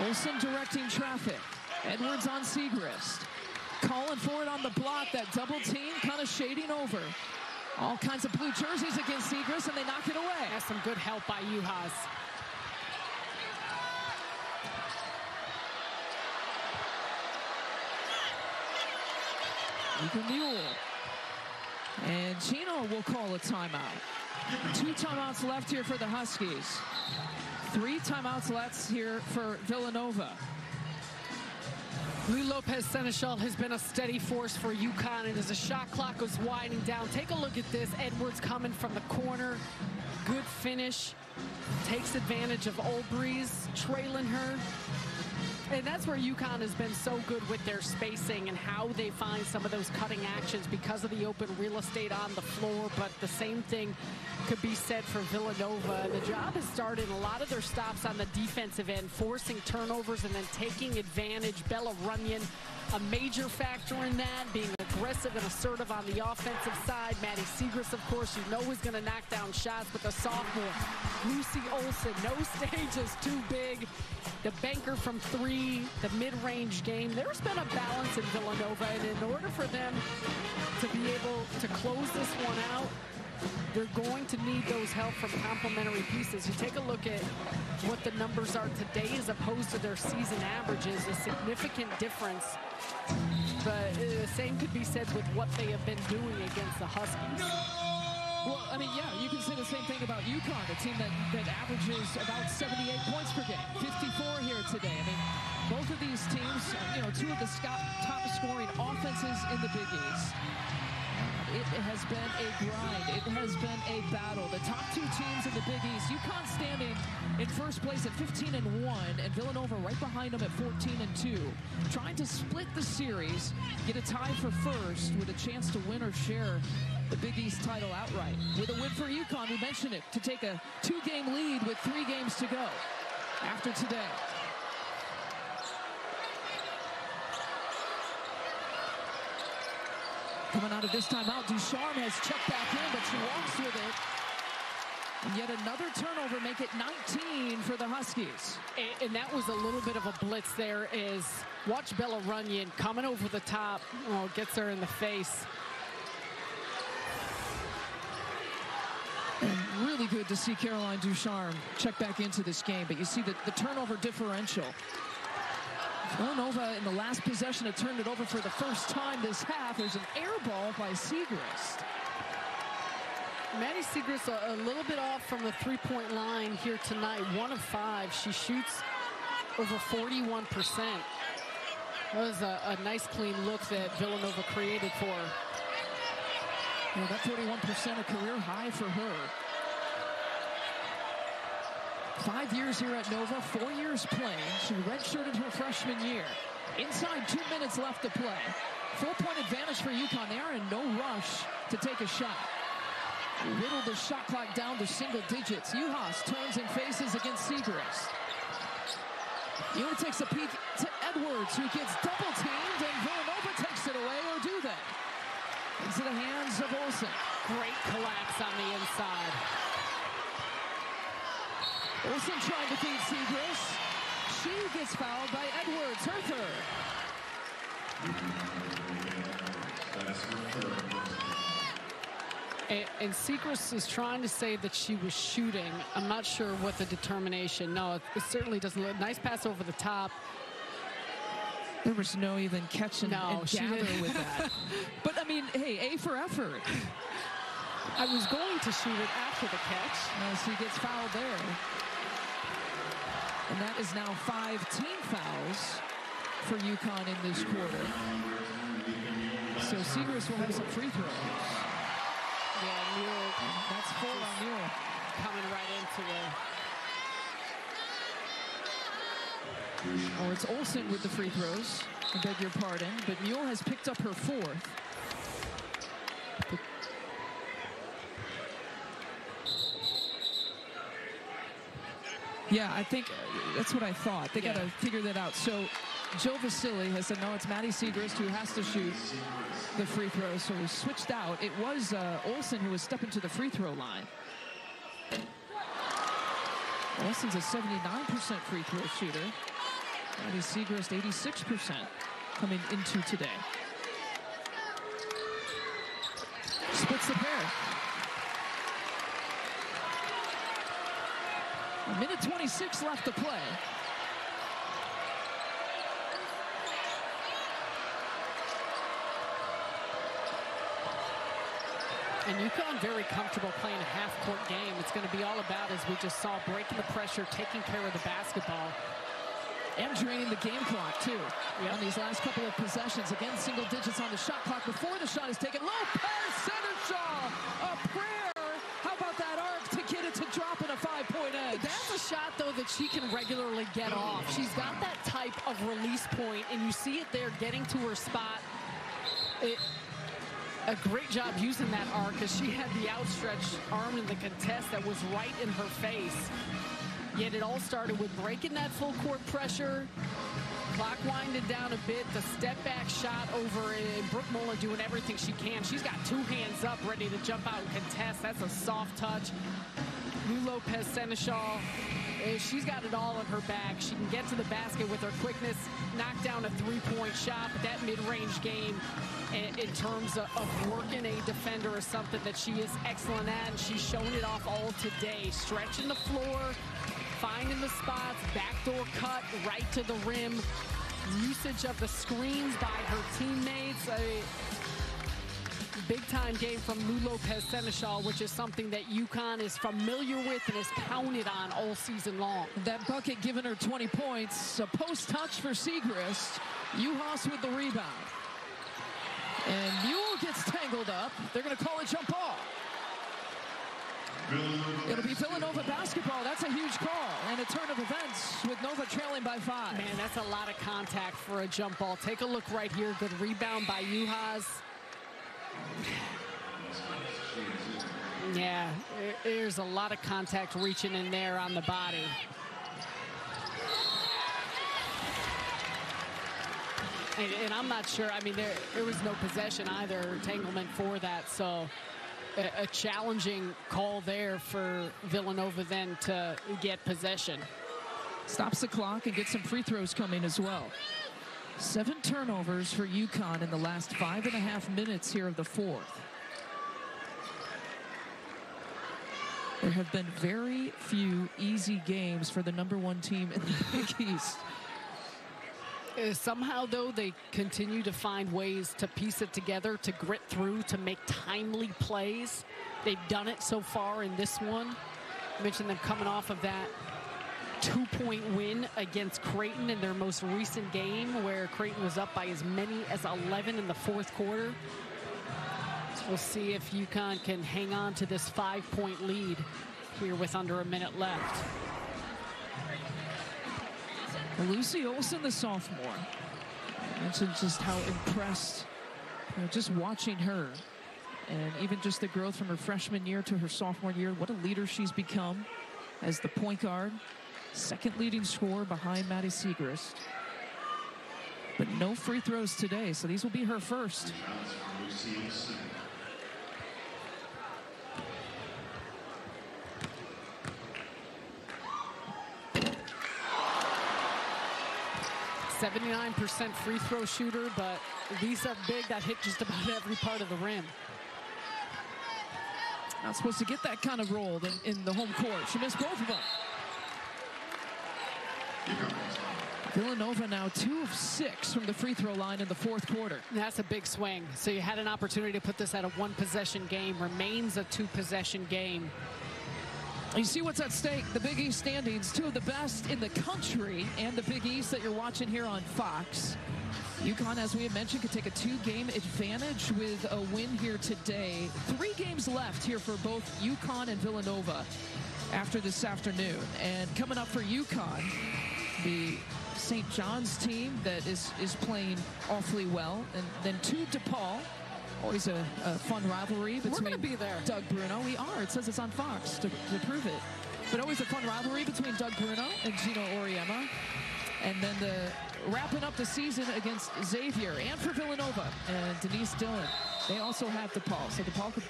Olsen directing traffic. Edwards on Siegrist. Calling for it on the block. That double team kind of shading over. All kinds of blue jerseys against Siegrist, and they knock it away. That's some good help by Juhas. Ika Mule. And Chino will call a timeout. 2 timeouts left here for the Huskies. 3 timeouts left here for Villanova. Louis Lopez-Seneschal has been a steady force for UConn, and as the shot clock was winding down, take a look at this. Edwards coming from the corner. Good finish. Takes advantage of Olbrys trailing her. And that's where UConn has been so good with their spacing and how they find some of those cutting actions because of the open real estate on the floor. But the same thing could be said for Villanova. The job has started a lot of their stops on the defensive end, forcing turnovers and then taking advantage. Bella Runyon, a major factor in that, being aggressive and assertive on the offensive side. Maddie Siegrist, of course, you know is going to knock down shots, but the sophomore, Lucy Olsen, no stage is too big. The banker from 3, the mid-range game. There's been a balance in Villanova, and in order for them to be able to close this one out, they're going to need those help from complementary pieces. You take a look at what the numbers are today as opposed to their season averages, a significant difference. But the same could be said with what they have been doing against the Huskies. Well, I mean, yeah, you can say the same thing about UConn, a team that averages about 78 points per game, 54 here today. I mean, both of these teams, you know, 2 of the top scoring offenses in the Big East. It has been a grind. It has been a battle. The top 2 teams in the Big East, UConn standing in first place at 15-1, and Villanova right behind them at 14-2. Trying to split the series, get a tie for first with a chance to win or share the Big East title outright. With a win for UConn, we mentioned it, to take a 2-game lead with 3 games to go after today. Coming out of this timeout, Ducharme has checked back in, but she walks with it. And yet another turnover, make it 19 for the Huskies. And that was a little bit of a blitz there. Is watch Bella Runyon coming over the top. Oh, gets her in the face. And really good to see Caroline Ducharme check back into this game. But you see the turnover differential. Villanova in the last possession had turned it over for the first time this half. There's an air ball by Siegrist. Maddie Siegrist a little bit off from the 3-point line here tonight. 1 of 5. She shoots over 41%. That was a nice clean look that Villanova created for her. Yeah, that 41% a career high for her. 5 years here at Nova, 4 years playing. She redshirted her freshman year. Inside 2 minutes left to play. 4-point advantage for UConn. They are in no rush to take a shot. Whittled the shot clock down to single digits. Juhas turns and faces against Siegrist. Mule takes a peek to Edwards, who gets double teamed, and Villanova takes it away, or do they? Into the hands of Olsen. Great collapse on the inside. Olsen trying to feed Siegrist. She gets fouled by Edwards, her third. And Siegrist is trying to say that she was shooting. I'm not sure what the determination. No, it certainly doesn't look. Nice pass over the top. There was no even catch and gather with that. But, I mean, hey, A for effort. I was going to shoot it after the catch. As he gets fouled there. And that is now 5 team fouls for UConn in this quarter. So Siegrist will have some free throws. Yeah, Mule. That's 4 on Mule. Coming right into it. Oh, it's Olsen with the free throws. I beg your pardon. But Mule has picked up her 4th. Yeah, I think that's what I thought. They got to figure that out. So Joe Vasili has said, no, it's Maddie Siegrist who has to shoot the free throw. So we switched out. It was Olsen who was stepping to the free throw line. Olsen's a 79% free throw shooter. Maddie Siegrist, 86% coming into today. Splits the pair. A minute 26 left to play. And UConn very comfortable playing a half-court game. It's going to be all about, as we just saw, breaking the pressure, taking care of the basketball. And draining the game clock, too. On these last couple of possessions. Again, single digits on the shot clock before the shot is taken. Lopez, Seneschal, a prayer. How about that arc to get it to drop in a 5-point edge? That's a shot, though, that she can regularly get off. She's got that type of release point, and you see it there getting to her spot. A great job using that arc, as she had the outstretched arm in the contest that was right in her face. Yet it all started with breaking that full court pressure, clock winding down a bit, the step back shot over in Brooke Muller doing everything she can. She's got two hands up ready to jump out and contest. That's a soft touch. Lou Lopez Seneschal, she's got it all in her bag. She can get to the basket with her quickness, knock down a three-point shot, but that mid-range game in terms of working a defender is something that she is excellent at, and she's shown it off all today. Stretching the floor, finding the spots, backdoor cut right to the rim, usage of the screens by her teammates. A big-time game from Lou Lopez Seneschal, which is something that UConn is familiar with and has counted on all season long. That bucket giving her 20 points. A post touch for Siegrist. Juhas with the rebound. And Mule gets tangled up. They're going to call a jump ball. It'll be Villanova basketball. That's a huge call. And a turn of events with Nova trailing by 5. Man, that's a lot of contact for a jump ball. Take a look right here. Good rebound by Juhas. Yeah, there's a lot of contact reaching in there on the body. And I'm not sure. I mean, there was no possession either, entanglement for that. So a challenging call there for Villanova then to get possession. Stops the clock and gets some free throws coming as well. 7 turnovers for UConn in the last 5.5 minutes here of the fourth. There have been very few easy games for the #1 team in the Big East. Somehow, though, they continue to find ways to piece it together, to grit through, to make timely plays. They've done it so far in this one. I mentioned them coming off of that 2-point win against Creighton in their most recent game, where Creighton was up by as many as 11 in the fourth quarter. So we'll see if UConn can hang on to this 5-point lead here with under a minute left. Lucy Olsen, the sophomore. I mentioned just how impressed, just watching her. And even just the growth from her freshman year to her sophomore year. What a leader she's become as the point guard. Second leading scorer behind Maddie Siegrist. But no free throws today, so these will be her first. .79% free throw shooter, but these are big that hit just about every part of the rim. Not supposed to get that kind of roll in the home court. She missed both of them. Villanova now 2 of 6 from the free throw line in the fourth quarter. That's a big swing. So you had an opportunity to put this at a 1-possession game. Remains a 2-possession game. You see what's at stake. The Big East standings, 2 of the best in the country, and the Big East that you're watching here on Fox. UConn, as we had mentioned, could take a 2-game advantage with a win here today. 3 games left here for both UConn and Villanova after this afternoon. And coming up for UConn, the St. John's team that is playing awfully well. And then to DePaul. Always a fun rivalry between We're going to be there. Doug Bruno. We are. It says it's on Fox to prove it. But always a fun rivalry between Doug Bruno and Gino Auriemma. And then wrapping up the season against Xavier, and for Villanova and Denise Dillon. They also have DePaul. So DePaul could,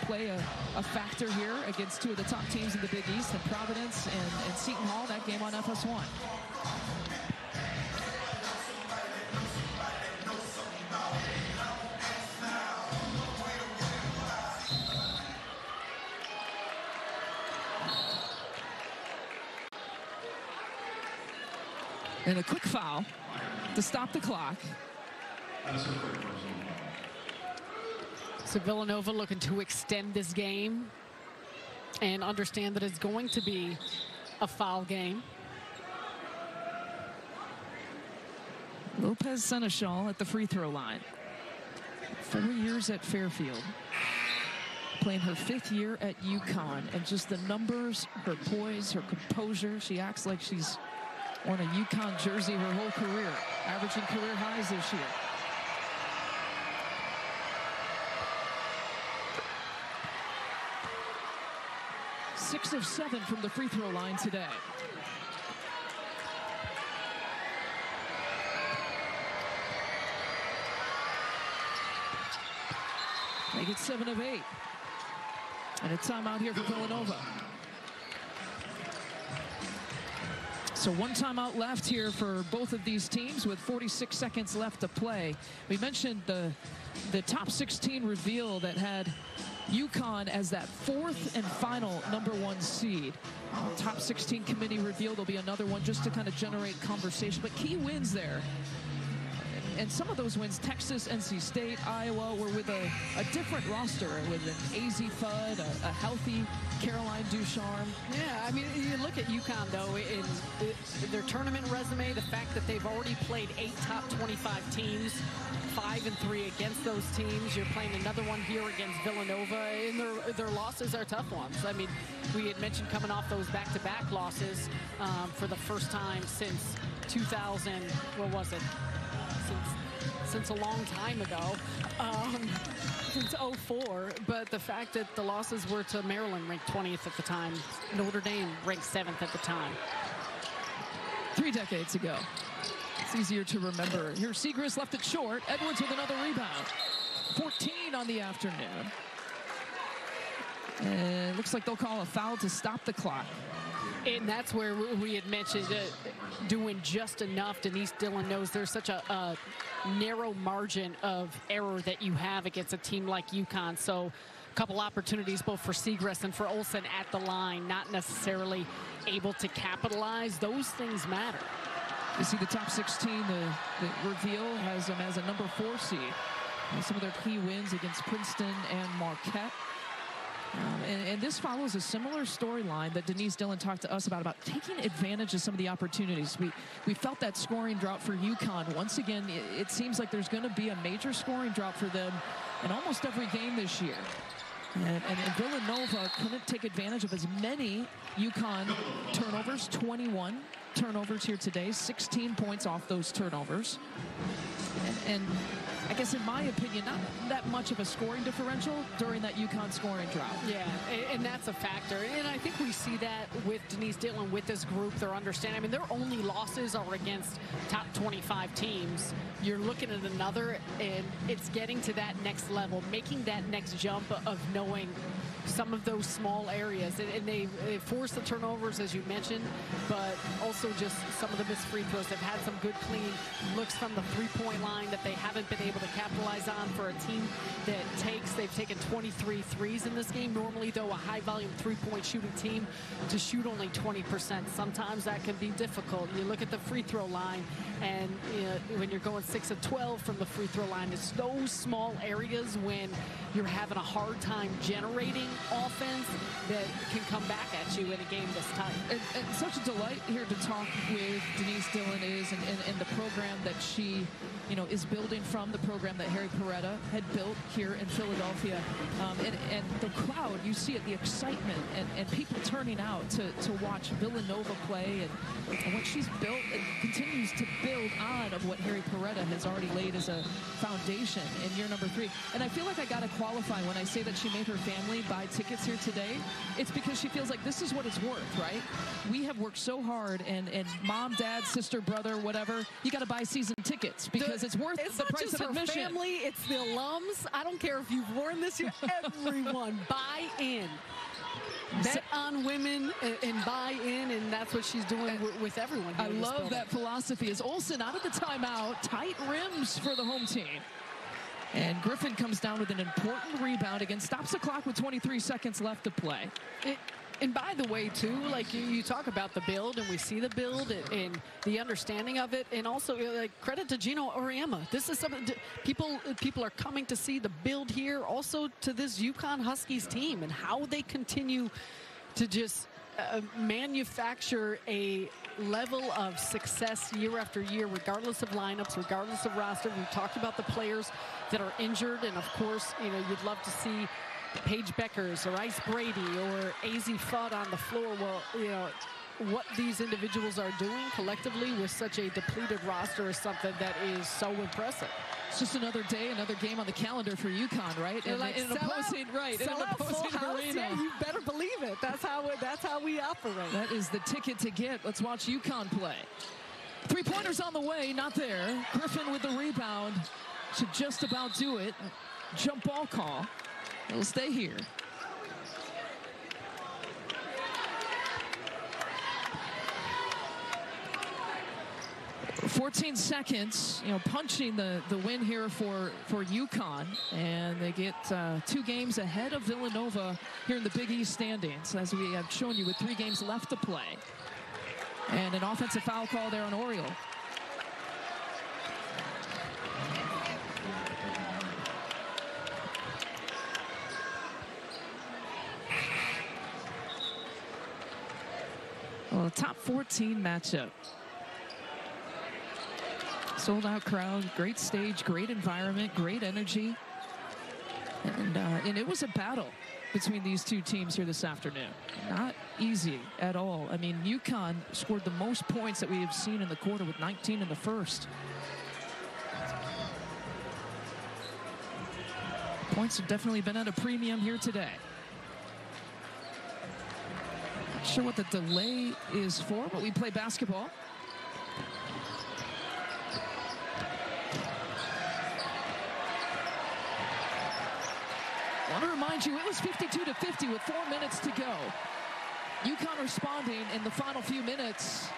play a factor here against two of the top teams in the Big East, and Providence and Seton Hall, that game on FS1. And a quick foul to stop the clock. So Villanova looking to extend this game and understand that it's going to be a foul game. Lopez Seneschal at the free throw line. 4 years at Fairfield. Playing her 5th year at UConn. And just the numbers, her poise, her composure. She acts like she's worn a UConn jersey her whole career. Averaging career highs this year. Six of 7 from the free throw line today. They get 7 of 8. And a timeout here for Villanova. So one timeout left here for both of these teams with 46 seconds left to play. We mentioned the top 16 reveal that had UConn as that 4th and final #1 seed. Top 16 committee reveal. There'll be another one just to kind of generate conversation. But key wins there. And some of those wins, Texas, NC State, Iowa, were with a different roster, with an AZ Fudd, a healthy Caroline Ducharme. Yeah, I mean, you look at UConn, though, in their tournament resume, the fact that they've already played 8 top 25 teams, 5 and 3 against those teams. You're playing another one here against Villanova, and their losses are tough ones. I mean, we had mentioned coming off those back-to-back losses for the first time since 2000, what was it? Since a long time ago, since '04, but the fact that the losses were to Maryland, ranked 20th at the time, Notre Dame ranked 7th at the time. 3 decades ago. It's easier to remember. Here, Segrist left it short. Edwards with another rebound. 14 on the afternoon. And it looks like they'll call a foul to stop the clock. And that's where we had mentioned doing just enough. Denise Dillon knows there's such a narrow margin of error that you have against a team like UConn. So a couple opportunities both for Segrist and for Olsen at the line, not necessarily able to capitalize. Those things matter. You see the top 16, the reveal has them as a #4 seed. And some of their key wins against Princeton and Marquette. And this follows a similar storyline that Denise Dillon talked to us about taking advantage of some of the opportunities. We felt that scoring drought for UConn. Once again, it seems like there's going to be a major scoring drought for them in almost every game this year. And Villanova couldn't take advantage of as many UConn turnovers, 21 turnovers here today, 16 points off those turnovers. And I guess in my opinion, not that much of a scoring differential during that UConn scoring drought. Yeah, and that's a factor. And I think we see that with Denise Dillon, with this group, they're understanding. I mean, their only losses are against top 25 teams. You're looking at another, and it's getting to that next level, making that next jump of knowing some of those small areas. And they force the turnovers, as you mentioned, but also just some of the missed free throws. They've had some good, clean looks from the three-point line that they haven't been able to capitalize on for a team that they've taken 23 threes in this game. Normally, though, a high-volume three-point shooting team to shoot only 20%. Sometimes that can be difficult. You look at the free throw line, and when you're going 6 of 12 from the free throw line, it's those small areas when you're having a hard time generating offense that can come back at you in a game this tight. And such a delight here to talk with Denise Dillon and the program that she is building from, the program that Harry Perretta had built here in Philadelphia. And the crowd, you see it, the excitement and people turning out to watch Villanova play and what she's built and continues to build on of what Harry Perretta has already laid as a foundation in year #3. And I feel like I got to qualify when I say that she made her family buy buy tickets here today, it's because she feels like this is what it's worth, right? We have worked so hard, and mom, dad, sister, brother, whatever, you got to buy season tickets because it's worth the price of admission. It's not just her family, it's the alums. I don't care if you've worn this year. Everyone buy in. Bet on women and buy in, and that's what she's doing with everyone. I love that philosophy. As Olsen out of the timeout, tight rims for the home team. And Griffin comes down with an important rebound again, stops the clock with 23 seconds left to play. And by the way, too, like you talk about the build, and we see the build and the understanding of it, and also like credit to Gino Auriemma. This is something people are coming to see the build here, also to this UConn Huskies team and how they continue to just manufacture a level of success year after year, regardless of lineups, regardless of roster. We've talked about the players that are injured, and of course, you know, you'd love to see Paige Beckers or Ice Brady or AZ Fudd on the floor. Well, you know, what these individuals are doing collectively with such a depleted roster is something that is so impressive. It's just another day, another game on the calendar for UConn, right? In like, an opposing, right? In an opposing arena. Yeah, you better believe it. That's how we operate. That is the ticket to get. Let's watch UConn play. Three-pointers on the way, not there. Griffin with the rebound should just about do it. Jump ball call. It'll stay here. For 14 seconds, you know, punching the win here for UConn, and they get 2 games ahead of Villanova here in the Big East standings, as we have shown you with 3 games left to play. And an offensive foul call there on Oriole. Well, a top 14 matchup. Sold out crowd, great stage, great environment, great energy. And it was a battle between these two teams here this afternoon. Not easy at all. I mean, UConn scored the most points that we have seen in the quarter with 19 in the first. Points have definitely been at a premium here today. Not sure what the delay is for, but we play basketball. I want to remind you, it was 52-50 with 4 minutes to go. UConn responding in the final few minutes,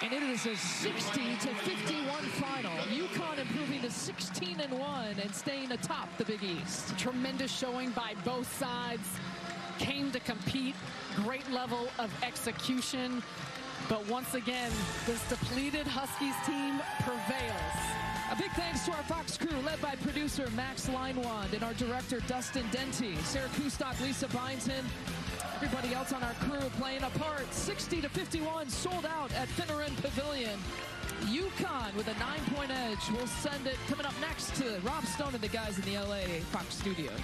and it is a 60-51 final. UConn improving to 16-1 and staying atop the Big East. Tremendous showing by both sides. Came to compete. Great level of execution. But once again, this depleted Huskies team prevails. A big thanks to our Fox crew, led by producer Max Linewand and our director Dustin Denty, Sarah Kustok, Lisa Byington, everybody else on our crew playing a part. 60-51, sold out at Finneran Pavilion. UConn with a 9-point edge. We'll send it coming up next to Rob Stone and the guys in the LA Fox studios.